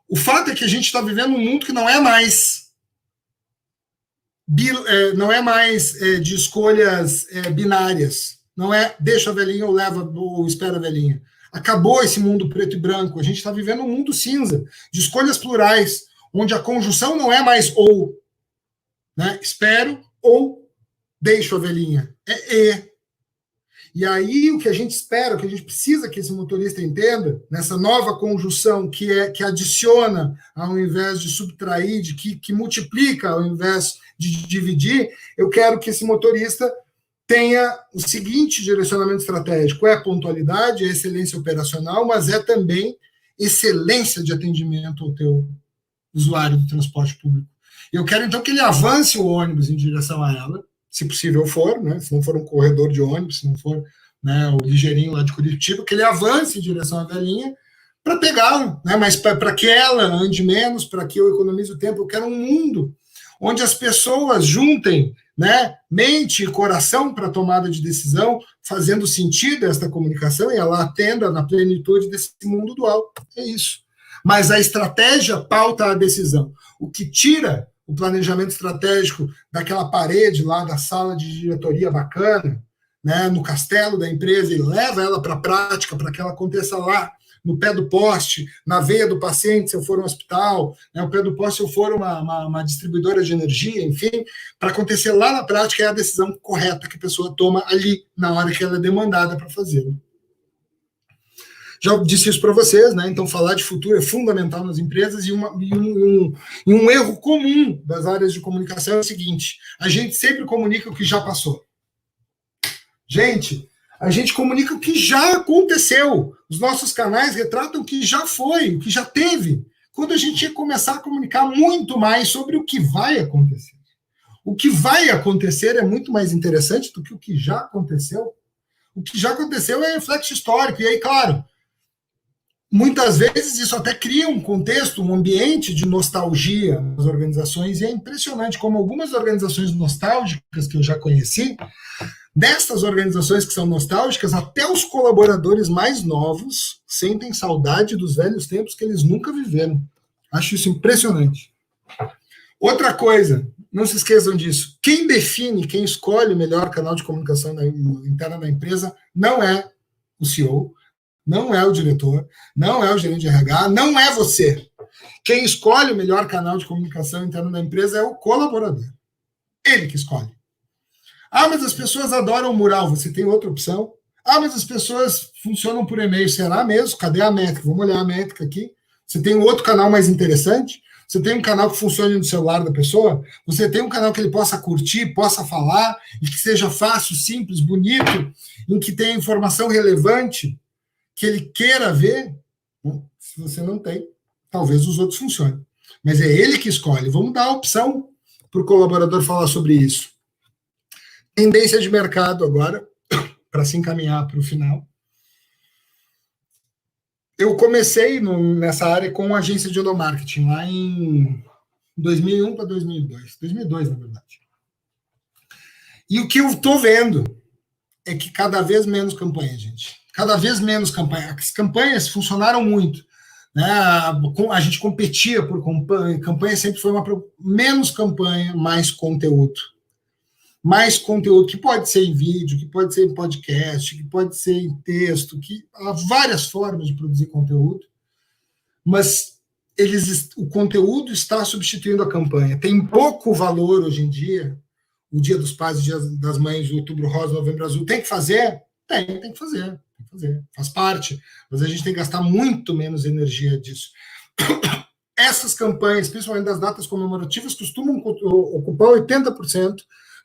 O fato é que a gente está vivendo um mundo que não é mais de escolhas binárias. Não é deixa a velhinha ou leva ou espera a velhinha. Acabou esse mundo preto e branco. A gente está vivendo um mundo cinza, de escolhas plurais, onde a conjunção não é mais ou, né? Espero ou deixo a velhinha. É e. E aí o que a gente espera, o que a gente precisa que esse motorista entenda, nessa nova conjunção que adiciona ao invés de subtrair, que multiplica ao invés de dividir, eu quero que esse motorista tenha o seguinte direcionamento estratégico: é pontualidade, é excelência operacional, mas é também excelência de atendimento ao teu usuário do transporte público. Eu quero, então, que ele avance o ônibus em direção a ela, se possível for, né? Se não for um corredor de ônibus, se não for, né, o ligeirinho lá de Curitiba, que ele avance em direção à velhinha para pegá-la, né? Mas para que ela ande menos, para que eu economize o tempo. Eu quero um mundo onde as pessoas juntem, né, mente e coração para a tomada de decisão, fazendo sentido esta comunicação, e ela atenda na plenitude desse mundo dual. É isso. Mas a estratégia pauta a decisão. O que tira o planejamento estratégico daquela parede lá da sala de diretoria bacana, né, no castelo da empresa, e leva ela para a prática, para que ela aconteça lá, no pé do poste, na veia do paciente, se eu for um hospital, né, no pé do poste, se eu for uma distribuidora de energia, enfim, para acontecer lá na prática, é a decisão correta que a pessoa toma ali, na hora que ela é demandada para fazer. Já disse isso para vocês, né? Então falar de futuro é fundamental nas empresas, e um erro comum das áreas de comunicação é o seguinte: a gente sempre comunica o que já passou. Gente, A gente comunica o que já aconteceu. Os nossos canais retratam o que já foi, o que já teve. Quando a gente ia começar a comunicar muito mais sobre o que vai acontecer. O que vai acontecer é muito mais interessante do que o que já aconteceu. O que já aconteceu é reflexo histórico. E aí, claro, muitas vezes isso até cria um contexto, um ambiente de nostalgia nas organizações. E é impressionante como algumas organizações nostálgicas que eu já conheci, dessas organizações que são nostálgicas, até os colaboradores mais novos sentem saudade dos velhos tempos que eles nunca viveram. Acho isso impressionante. Outra coisa, não se esqueçam disso. Quem define, quem escolhe o melhor canal de comunicação interna da empresa não é o CEO, não é o diretor, não é o gerente de RH, não é você. Quem escolhe o melhor canal de comunicação interna da empresa é o colaborador. Ele que escolhe. Ah, mas as pessoas adoram mural. Você tem outra opção? Ah, mas as pessoas funcionam por e-mail. Será mesmo? Cadê a métrica? Vamos olhar a métrica aqui. Você tem outro canal mais interessante? Você tem um canal que funcione no celular da pessoa? Você tem um canal que ele possa curtir, possa falar, e que seja fácil, simples, bonito, em que tenha informação relevante, que ele queira ver? Bom, se você não tem, talvez os outros funcionem. Mas é ele que escolhe. Vamos dar a opção para o colaborador falar sobre isso. Tendência de mercado agora, para se encaminhar para o final. Eu comecei nessa área com uma agência de endomarketing, lá em 2001 para 2002. 2002, na verdade. E o que eu estou vendo é que cada vez menos campanha, gente. Cada vez menos campanha. As campanhas funcionaram muito. Né? A gente competia por campanha. Campanha sempre foi menos campanha, mais conteúdo. Mais conteúdo, que pode ser em vídeo, que pode ser em podcast, que pode ser em texto, que há várias formas de produzir conteúdo, mas o conteúdo está substituindo a campanha. Tem pouco valor hoje em dia, o Dia dos Pais, o Dia das Mães, o Outubro Rosa, Novembro Azul. Tem que fazer? Tem que fazer. Faz parte, mas a gente tem que gastar muito menos energia disso. Essas campanhas, principalmente das datas comemorativas, costumam ocupar 80%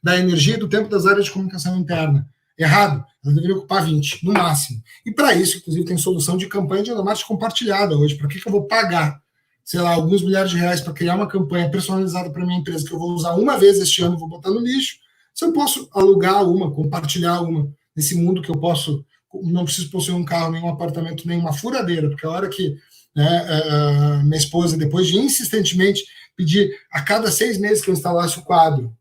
da energia e do tempo das áreas de comunicação interna. Errado, elas deveriam ocupar 20%, no máximo. E para isso, inclusive, tem solução de campanha de endomarketing compartilhada hoje. Para que eu vou pagar, sei lá, alguns milhares de reais para criar uma campanha personalizada para minha empresa que eu vou usar uma vez este ano e vou botar no lixo, se eu posso alugar uma, compartilhar uma, nesse mundo que eu não preciso possuir um carro, nem um apartamento, nem uma furadeira, porque a hora que minha esposa, depois de insistentemente pedir a cada 6 meses que eu instalasse o quadro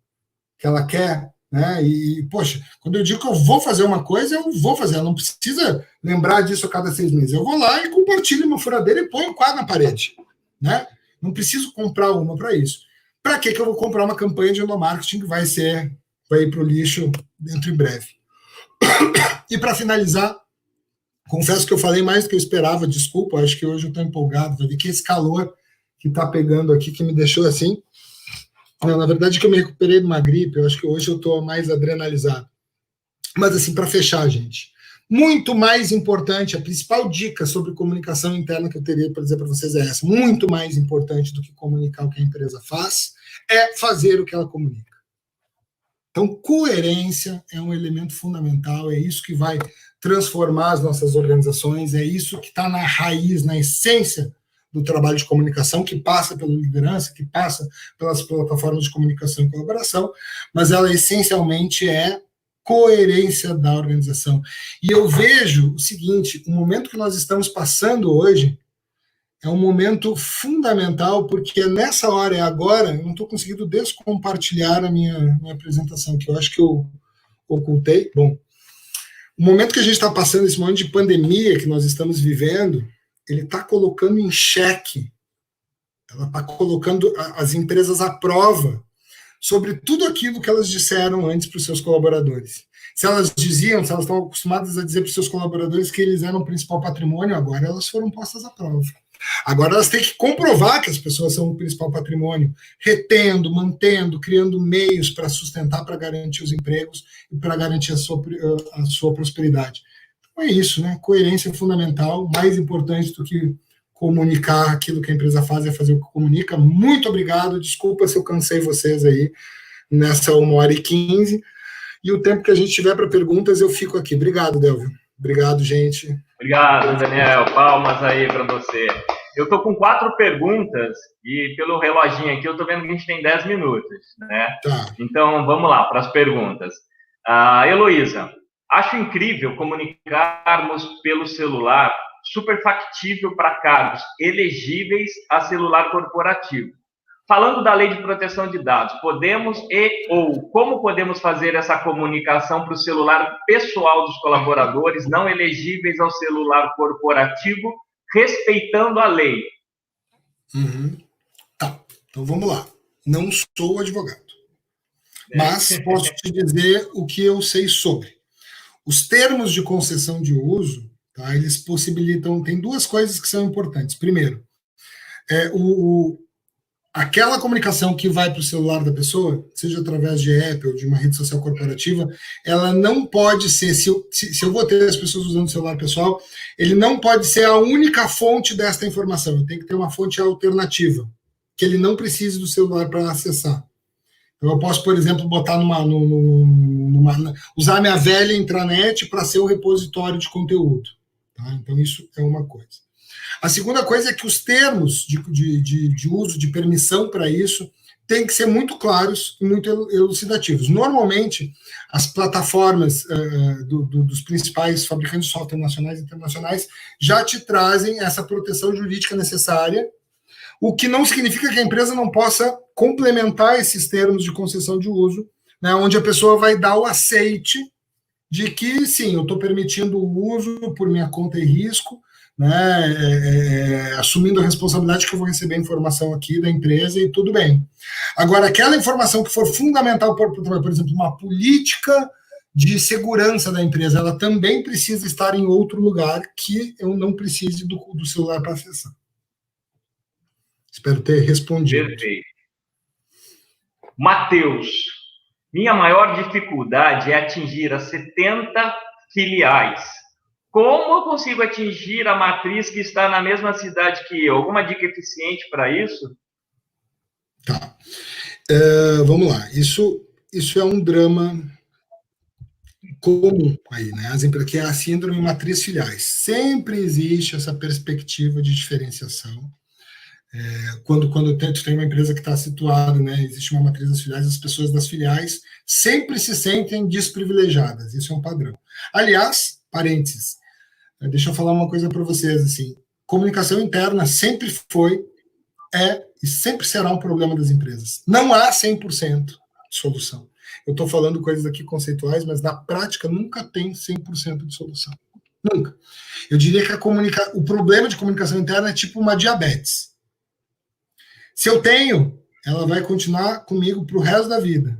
que ela quer, né? E, poxa, quando eu digo que eu vou fazer uma coisa, eu vou fazer. Ela não precisa lembrar disso a cada 6 meses. Eu vou lá e compartilho uma furadeira e ponho um quadro na parede, né? Não preciso comprar uma para isso. Para que eu vou comprar uma campanha de endomarketing que vai ir para o lixo dentro em breve? E para finalizar, confesso que eu falei mais do que eu esperava, desculpa, acho que hoje eu estou empolgado, vai ver que esse calor que está pegando aqui, que me deixou assim. Não, na verdade, que eu me recuperei de uma gripe, eu acho que hoje eu estou mais adrenalizado. Mas, assim, para fechar, gente, muito mais importante, a principal dica sobre comunicação interna que eu teria para dizer para vocês é essa: muito mais importante do que comunicar o que a empresa faz, é fazer o que ela comunica. Então, coerência é um elemento fundamental, é isso que vai transformar as nossas organizações, é isso que está na raiz, na essência do trabalho de comunicação, que passa pela liderança, que passa pelas plataformas de comunicação e colaboração, mas ela essencialmente é coerência da organização. E eu vejo o seguinte: o momento que nós estamos passando hoje é um momento fundamental, porque nessa hora e agora, eu não estou conseguindo descompartilhar a minha apresentação, que eu acho que eu ocultei. Bom, o momento que a gente está passando, esse momento de pandemia que nós estamos vivendo, ele está colocando em xeque, ela está colocando as empresas à prova sobre tudo aquilo que elas disseram antes para os seus colaboradores. Se elas estão acostumadas a dizer para os seus colaboradores que eles eram o principal patrimônio, agora elas foram postas à prova. Agora elas têm que comprovar que as pessoas são o principal patrimônio, retendo, mantendo, criando meios para sustentar, para garantir os empregos e para garantir a sua prosperidade. É isso, né? Coerência é fundamental, mais importante do que comunicar aquilo que a empresa faz, é fazer o que comunica. Muito obrigado, desculpa se eu cansei vocês aí nessa 1h15, e o tempo que a gente tiver para perguntas, eu fico aqui. Obrigado, Delvio. Obrigado, gente. Obrigado, Daniel. Palmas aí para você. Eu estou com 4 perguntas e pelo reloginho aqui eu estou vendo que a gente tem 10 minutos, né? Tá. Então, vamos lá para as perguntas. Heloísa, acho incrível comunicarmos pelo celular, super factível para cargos elegíveis a celular corporativo. Falando da lei de proteção de dados, podemos ou como podemos fazer essa comunicação para o celular pessoal dos colaboradores não elegíveis ao celular corporativo, respeitando a lei? Tá, então vamos lá. Não sou advogado, mas posso te dizer o que eu sei sobre. Os termos de concessão de uso, tá, eles possibilitam, tem 2 coisas que são importantes. Primeiro, aquela comunicação que vai para o celular da pessoa, seja através de app ou de uma rede social corporativa, ela não pode ser, se eu vou ter as pessoas usando o celular pessoal, ele não pode ser a única fonte desta informação, tem que ter uma fonte alternativa, que ele não precise do celular para acessar. Então, eu posso, por exemplo, botar usar minha velha intranet para ser o repositório de conteúdo. Tá? Então, isso é uma coisa. A segunda coisa é que os termos de uso, de permissão para isso, têm que ser muito claros e muito elucidativos. Normalmente, as plataformas dos principais fabricantes de software nacionais e internacionais já te trazem essa proteção jurídica necessária, o que não significa que a empresa não possa complementar esses termos de concessão de uso, né, onde a pessoa vai dar o aceite de que, sim, eu estou permitindo o uso por minha conta e risco, né, assumindo a responsabilidade que eu vou receber a informação aqui da empresa e tudo bem. Agora, aquela informação que for fundamental, por exemplo, uma política de segurança da empresa, ela também precisa estar em outro lugar que eu não precise do celular para acessar. Espero ter respondido. Perfeito. Matheus, minha maior dificuldade é atingir as 70 filiais. Como eu consigo atingir a matriz que está na mesma cidade que eu? Alguma dica eficiente para isso? Tá. Vamos lá. Isso é um drama comum aí, né? Que é a síndrome matriz filiais. Sempre existe essa perspectiva de diferenciação. Quando tu tem uma empresa que está situada, né, existe uma matriz das filiais, as pessoas das filiais sempre se sentem desprivilegiadas. Isso é um padrão. Aliás, parênteses, deixa eu falar uma coisa para vocês, assim, comunicação interna sempre foi, e sempre será um problema das empresas. Não há 100% de solução. Eu estou falando coisas aqui conceituais, mas na prática nunca tem 100% de solução. Nunca. Eu diria que o problema de comunicação interna é tipo uma diabetes. Se eu tenho, ela vai continuar comigo para o resto da vida.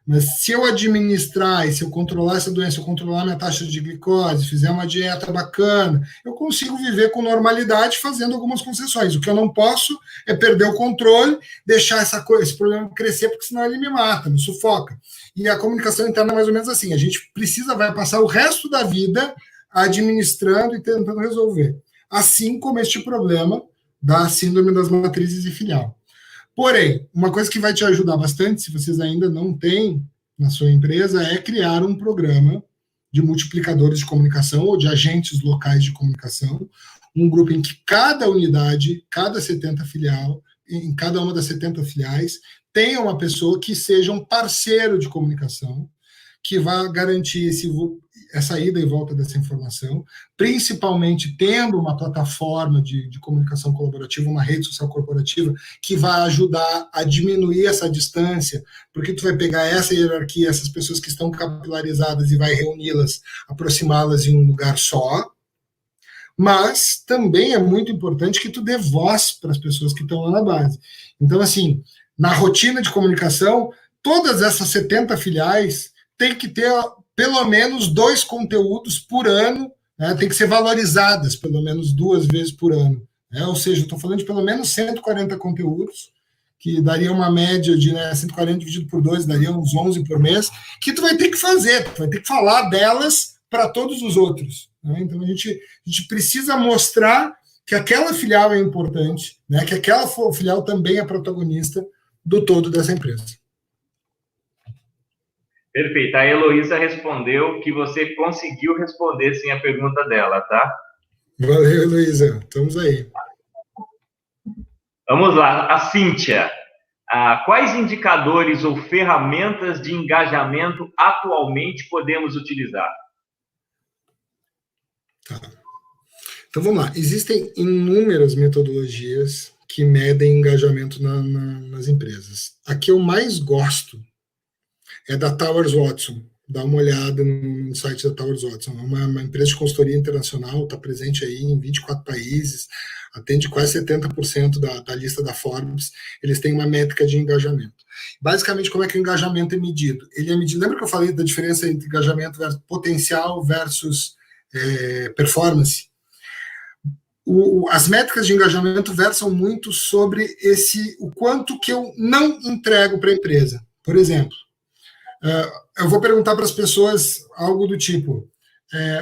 Mas se eu administrar e se eu controlar essa doença, eu controlar minha taxa de glicose, fizer uma dieta bacana, eu consigo viver com normalidade fazendo algumas concessões. O que eu não posso é perder o controle, deixar esse problema crescer, porque senão ele me mata, me sufoca. E a comunicação interna é mais ou menos assim. A gente vai passar o resto da vida administrando e tentando resolver. Assim como este problema da síndrome das matrizes e filial. Porém, uma coisa que vai te ajudar bastante, se vocês ainda não têm na sua empresa, é criar um programa de multiplicadores de comunicação ou de agentes locais de comunicação, um grupo em que cada unidade, em cada uma das 70 filiais, tenha uma pessoa que seja um parceiro de comunicação, que vá garantir essa ida e volta dessa informação, principalmente tendo uma plataforma de comunicação colaborativa, uma rede social corporativa, que vai ajudar a diminuir essa distância, porque tu vai pegar essa hierarquia, essas pessoas que estão capilarizadas e vai reuni-las, aproximá-las em um lugar só, mas também é muito importante que tu dê voz para as pessoas que estão lá na base. Então, assim, na rotina de comunicação, todas essas 70 filiais têm que ter pelo menos 2 conteúdos por ano, né, tem que ser valorizadas pelo menos 2 vezes por ano. Né, ou seja, estou falando de pelo menos 140 conteúdos, que daria uma média de 140 dividido por 2, daria uns 11 por mês, que tu vai ter que fazer, tu vai ter que falar delas para todos os outros. Né? Então, a gente precisa mostrar que aquela filial é importante, né, que aquela filial também é protagonista do todo dessa empresa. Perfeito. A Heloísa respondeu que você conseguiu responder sim a pergunta dela, tá? Valeu, Heloísa. Estamos aí. Vamos lá. A Cíntia. Quais indicadores ou ferramentas de engajamento atualmente podemos utilizar? Tá. Então vamos lá. Existem inúmeras metodologias que medem engajamento nas empresas. A que eu mais gosto é da Towers Watson. Dá uma olhada no site da Towers Watson. É uma empresa de consultoria internacional, está presente aí em 24 países, atende quase 70% da lista da Forbes. Eles têm uma métrica de engajamento. Basicamente, como é que o engajamento é medido? Ele é medido. Lembra que eu falei da diferença entre engajamento versus potencial versus performance? As métricas de engajamento versam muito sobre o quanto que eu não entrego para a empresa. Por exemplo, eu vou perguntar para as pessoas algo do tipo: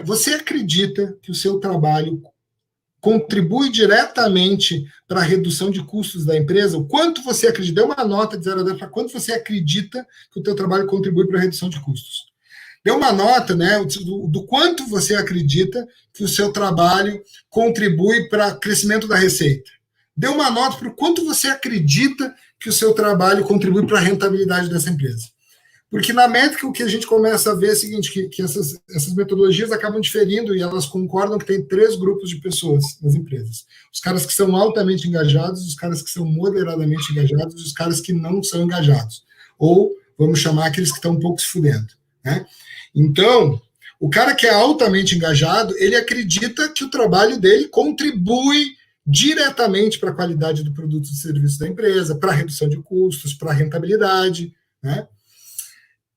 você acredita que o seu trabalho contribui diretamente para a redução de custos da empresa? O quanto você acredita? Dê uma nota de 0 a 10 para quanto você acredita que o teu trabalho contribui para a redução de custos. Dê uma nota, né, do quanto você acredita que o seu trabalho contribui para o crescimento da receita. Dê uma nota para o quanto você acredita que o seu trabalho contribui para a rentabilidade dessa empresa. Porque na métrica o que a gente começa a ver é o seguinte, que essas metodologias acabam diferindo e elas concordam que tem 3 grupos de pessoas nas empresas. Os caras que são altamente engajados, os caras que são moderadamente engajados e os caras que não são engajados. Ou, vamos chamar, aqueles que estão um pouco se fudendo, né? Então, o cara que é altamente engajado, ele acredita que o trabalho dele contribui diretamente para a qualidade do produto e serviço da empresa, para a redução de custos, para a rentabilidade, né?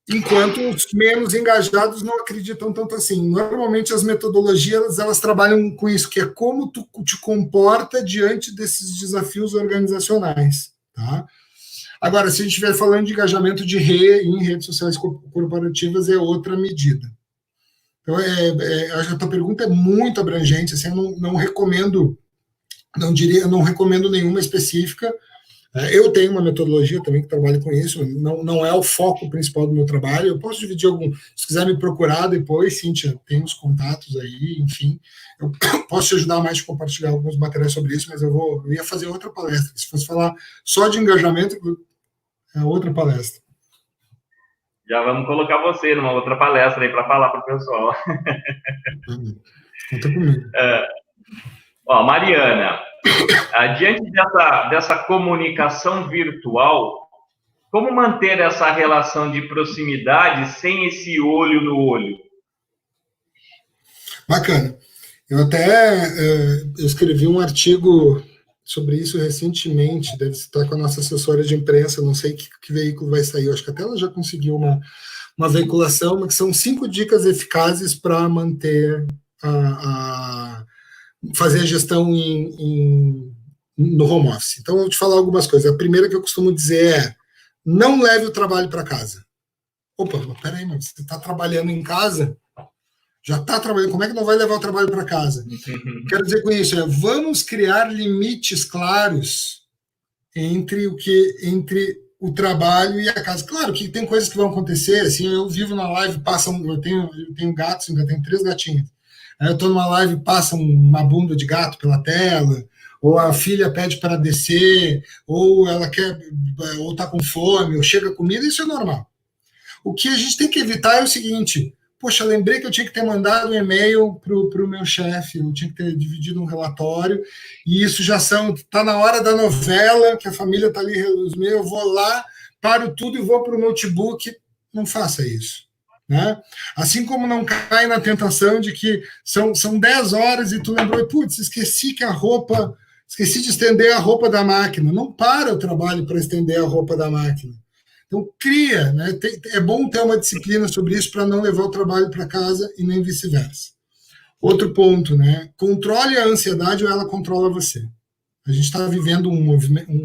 Enquanto os menos engajados não acreditam tanto assim. Normalmente as metodologias elas trabalham com isso, que é como tu te comporta diante desses desafios organizacionais, tá? Agora, se a gente estiver falando de engajamento em redes sociais corporativas, é outra medida. Então, a tua pergunta é muito abrangente, assim, eu não recomendo, não recomendo nenhuma específica. Eu tenho uma metodologia também que trabalha com isso, não é o foco principal do meu trabalho. Eu posso dividir se quiser me procurar depois, Cíntia, tem os contatos aí, enfim. Eu posso te ajudar mais a compartilhar alguns materiais sobre isso, mas eu ia fazer outra palestra. Se fosse falar só de engajamento, é outra palestra. Já vamos colocar você numa outra palestra aí para falar para o pessoal. Conta comigo. Mariana, diante dessa comunicação virtual, como manter essa relação de proximidade sem esse olho no olho? Bacana. Eu escrevi um artigo sobre isso recentemente, deve estar com a nossa assessora de imprensa, não sei que veículo vai sair, eu acho que até ela já conseguiu uma veiculação, mas que são 5 dicas eficazes para manter fazer a gestão no home office. Então, eu vou te falar algumas coisas. A primeira que eu costumo dizer é: não leve o trabalho para casa. Opa, peraí, mas você está trabalhando em casa? Já está trabalhando, como é que não vai levar o trabalho para casa? Quero dizer com isso, vamos criar limites claros entre o trabalho e a casa. Claro que tem coisas que vão acontecer, assim, eu vivo na live, eu tenho gatos, ainda tenho 3 gatinhos. Eu estou numa live, passa uma bunda de gato pela tela, ou a filha pede para descer, ou ela ou está com fome, ou chega comida, isso é normal. O que a gente tem que evitar é o seguinte: poxa, lembrei que eu tinha que ter mandado um e-mail para o meu chefe, eu tinha que ter dividido um relatório, e isso já está na hora da novela, que a família está ali, eu vou lá, paro tudo e vou para o notebook. Não faça isso, né? Assim como não cai na tentação de que são 10 horas e tu lembrou, putz, esqueci de estender a roupa da máquina. Não para o trabalho para estender a roupa da máquina. Então, cria, né? É bom ter uma disciplina sobre isso para não levar o trabalho para casa e nem vice-versa. Outro ponto, né? Controle a ansiedade ou ela controla você. A gente está vivendo um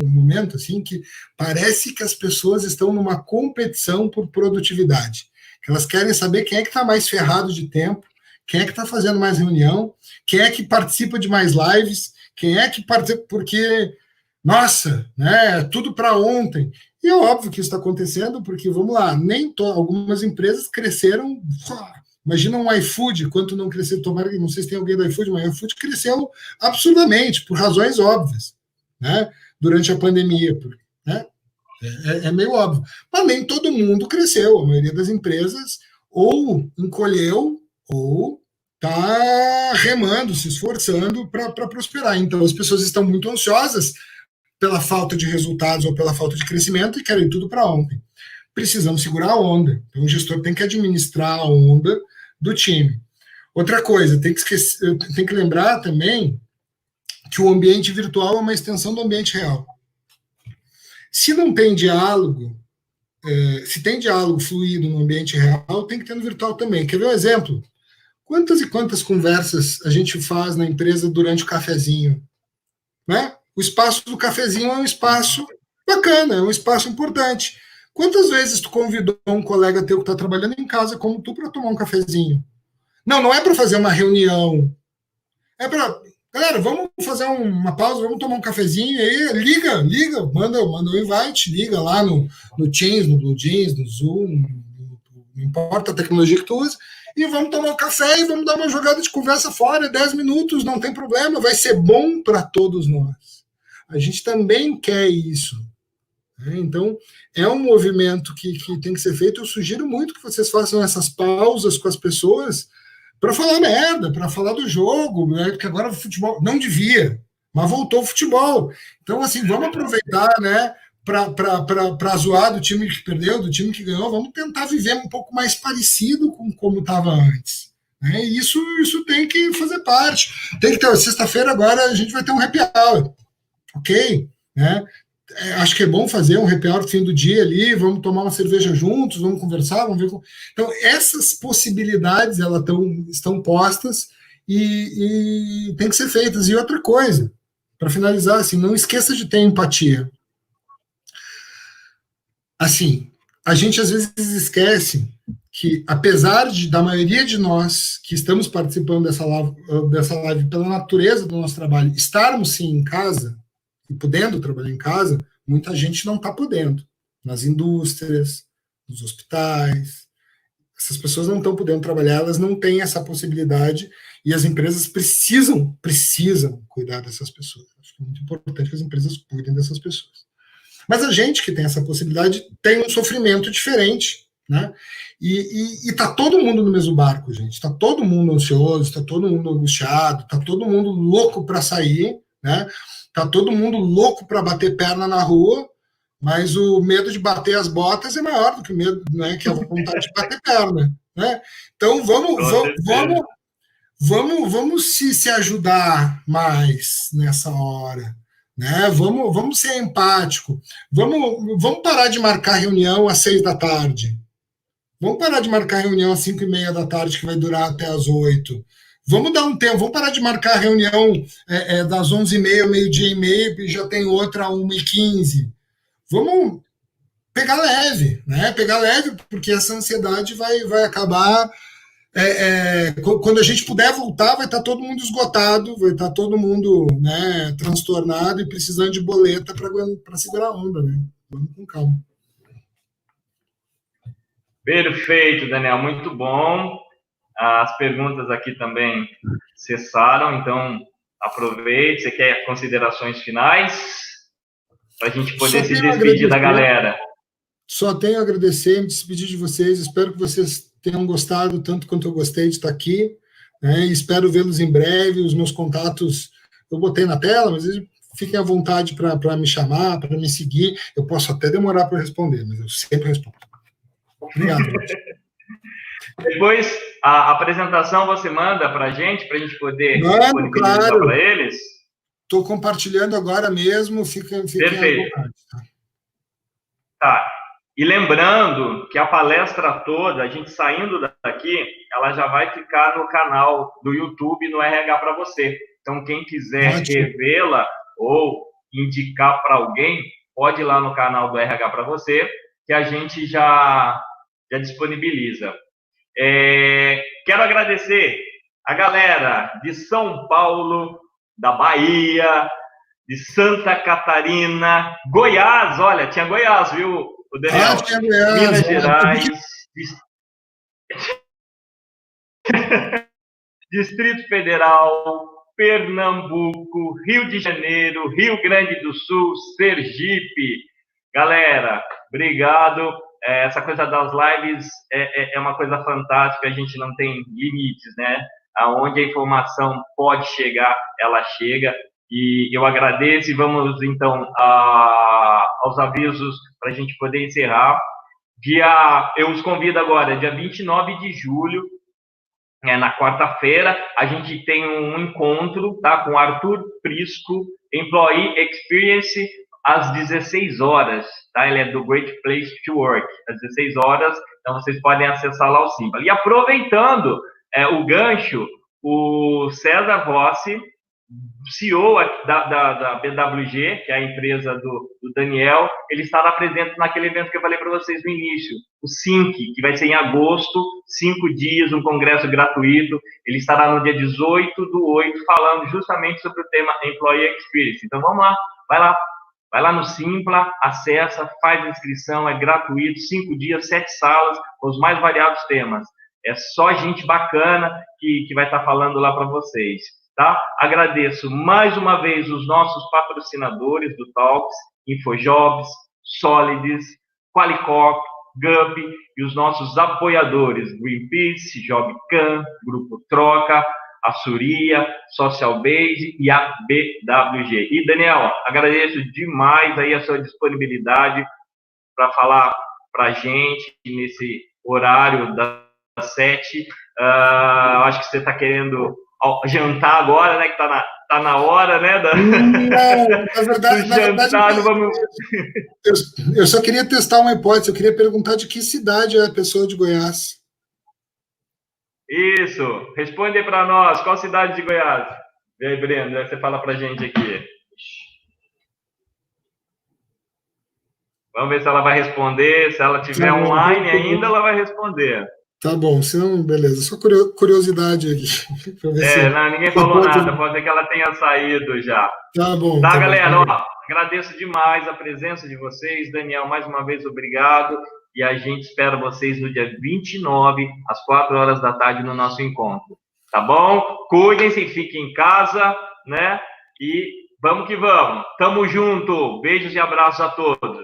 momento assim que parece que as pessoas estão numa competição por produtividade. Elas querem saber quem é que está mais ferrado de tempo, quem é que está fazendo mais reunião, quem é que participa de mais lives, quem é que participa, porque, nossa, né? Tudo para ontem. E é óbvio que isso está acontecendo, porque, vamos lá, algumas empresas cresceram. Imagina um iFood, quanto não cresceu, tomara que não sei se tem alguém do iFood, mas o iFood cresceu absurdamente, por razões óbvias, né? Durante a pandemia, né? É meio óbvio. Mas nem todo mundo cresceu, a maioria das empresas ou encolheu ou está remando, se esforçando para prosperar. Então as pessoas estão muito ansiosas pela falta de resultados ou pela falta de crescimento e querem tudo para ontem. Precisamos segurar a onda. Então o gestor tem que administrar a onda do time. Outra coisa, tem que lembrar também que o ambiente virtual é uma extensão do ambiente real. Se não tem diálogo, se tem diálogo fluido no ambiente real, tem que ter no virtual também. Quer ver um exemplo? Quantas e quantas conversas a gente faz na empresa durante o cafezinho? Né? O espaço do cafezinho é um espaço bacana, é um espaço importante. Quantas vezes tu convidou um colega teu que está trabalhando em casa como tu para tomar um cafezinho? Não é para fazer uma reunião. É para. Galera, vamos fazer uma pausa, vamos tomar um cafezinho aí, liga, manda um invite, liga lá no Teams, no Blue Jeans, no Zoom, não importa a tecnologia que tu usa, e vamos tomar um café e vamos dar uma jogada de conversa fora, 10 minutos, não tem problema, vai ser bom para todos nós. A gente também quer isso. Né? Então, é um movimento que tem que ser feito. Eu sugiro muito que vocês façam essas pausas com as pessoas para falar merda, para falar do jogo, né? Porque agora o futebol não devia, mas voltou o futebol. Então, assim, vamos aproveitar, né? Para zoar do time que perdeu, do time que ganhou, vamos tentar viver um pouco mais parecido com como estava antes. Né? E isso tem que fazer parte. Tem que ter, sexta-feira agora a gente vai ter um happy hour, ok? Né? Acho que é bom fazer um happy hour no fim do dia ali, vamos tomar uma cerveja juntos, vamos conversar, vamos ver como... Então, essas possibilidades elas estão postas e tem que ser feitas. E outra coisa, para finalizar, assim, não esqueça de ter empatia. Assim, a gente às vezes esquece que, apesar da maioria de nós que estamos participando dessa live pela natureza do nosso trabalho, estarmos sim em casa, e podendo trabalhar em casa, muita gente não está podendo. Nas indústrias, nos hospitais, essas pessoas não estão podendo trabalhar, elas não têm essa possibilidade e as empresas precisam cuidar dessas pessoas. Acho que é muito importante que as empresas cuidem dessas pessoas. Mas a gente que tem essa possibilidade tem um sofrimento diferente, né? E tá todo mundo no mesmo barco, gente. Tá todo mundo ansioso, tá todo mundo angustiado, tá todo mundo louco para sair, né? Tá todo mundo louco para bater perna na rua, mas o medo de bater as botas é maior do que o medo, né? Que a vontade de bater perna, né? Então vamos se ajudar mais nessa hora, né? Vamos ser empático. Vamos parar de marcar reunião às 6 da tarde. Vamos parar de marcar reunião às 5:30 da tarde, que vai durar até às 8. Vamos dar um tempo, vamos parar de marcar reunião das 11:30, meio-dia e meio, e já tem outra 1:15. Vamos pegar leve, né? Pegar leve, porque essa ansiedade vai acabar. Quando a gente puder voltar, vai estar todo mundo esgotado, vai estar todo mundo, né, transtornado e precisando de boleta para segurar a onda, né? Vamos com calma. Perfeito, Daniel, muito bom. As perguntas aqui também cessaram, então aproveite. Você quer considerações finais para a gente poder se despedir da galera? Só tenho a agradecer, me despedir de vocês. Espero que vocês tenham gostado tanto quanto eu gostei de estar aqui. Né? Espero vê-los em breve. Os meus contatos eu botei na tela, mas fiquem à vontade para me chamar, para me seguir. Eu posso até demorar para responder, mas eu sempre respondo. Obrigado. Depois, a apresentação você manda para a gente poder disponibilizar para eles? Estou compartilhando agora mesmo, fiquem Perfeito. À vontade. Tá. E lembrando que a palestra toda, a gente saindo daqui, ela já vai ficar no canal do YouTube, no RH para você. Então, quem quiser revê-la ou indicar para alguém, pode ir lá no canal do RH para você, que a gente já disponibiliza. Quero agradecer a galera de São Paulo, da Bahia, de Santa Catarina, Goiás, olha, tinha Goiás, viu, o Daniel? Tinha Goiás, Minas Gerais, Distrito Federal, Pernambuco, Rio de Janeiro, Rio Grande do Sul, Sergipe. Galera, obrigado. Essa coisa das lives é uma coisa fantástica, a gente não tem limites, né? Aonde a informação pode chegar, ela chega. E eu agradeço e vamos, então, aos avisos para a gente poder encerrar. Eu os convido agora, dia 29 de julho, na quarta-feira, a gente tem um encontro, tá, com Arthur Prisco, Employee Experience, às 16 horas, tá? Ele é do Great Place to Work, às 16 horas, então vocês podem acessar lá o Simpla. E aproveitando o gancho, o César Rossi, CEO da BWG, que é a empresa do Daniel, ele estará presente naquele evento que eu falei para vocês no início, o SYNC, que vai ser em agosto, 5 dias, um congresso gratuito. Ele estará no dia 18/8, falando justamente sobre o tema Employee Experience. Então, vamos lá, vai lá no Simpla, acessa, faz a inscrição, é gratuito, 5 dias, 7 salas, com os mais variados temas. É só gente bacana que vai estar falando lá para vocês. Tá? Agradeço mais uma vez os nossos patrocinadores do Talks, Infojobs, Solids, Qualicorp, Gub, e os nossos apoiadores, Greenpeace, Jobcan, Grupo Troca, a Suria, Social Base e a BWG. E, Daniel, agradeço demais aí a sua disponibilidade para falar para a gente nesse horário das 7. Acho que você está querendo jantar agora, né? Que tá na hora, né? Na verdade, vamos... eu só queria testar uma hipótese. Eu queria perguntar de que cidade é a pessoa de Goiás. Isso. Responde aí para nós. Qual cidade de Goiás? E aí, Brenda, você fala para a gente aqui. Vamos ver se ela vai responder. Se ela estiver online ainda, ela vai responder. Tá bom, senão, beleza. Só curiosidade aqui. Não, ninguém falou nada. Pode ser que ela tenha saído já. Tá bom. Tá, galera? Ó, agradeço demais a presença de vocês. Daniel, mais uma vez, obrigado. E a gente espera vocês no dia 29, às 4 horas da tarde, no nosso encontro. Tá bom? Cuidem-se, fiquem em casa, né? E vamos que vamos. Tamo junto. Beijos e abraços a todos.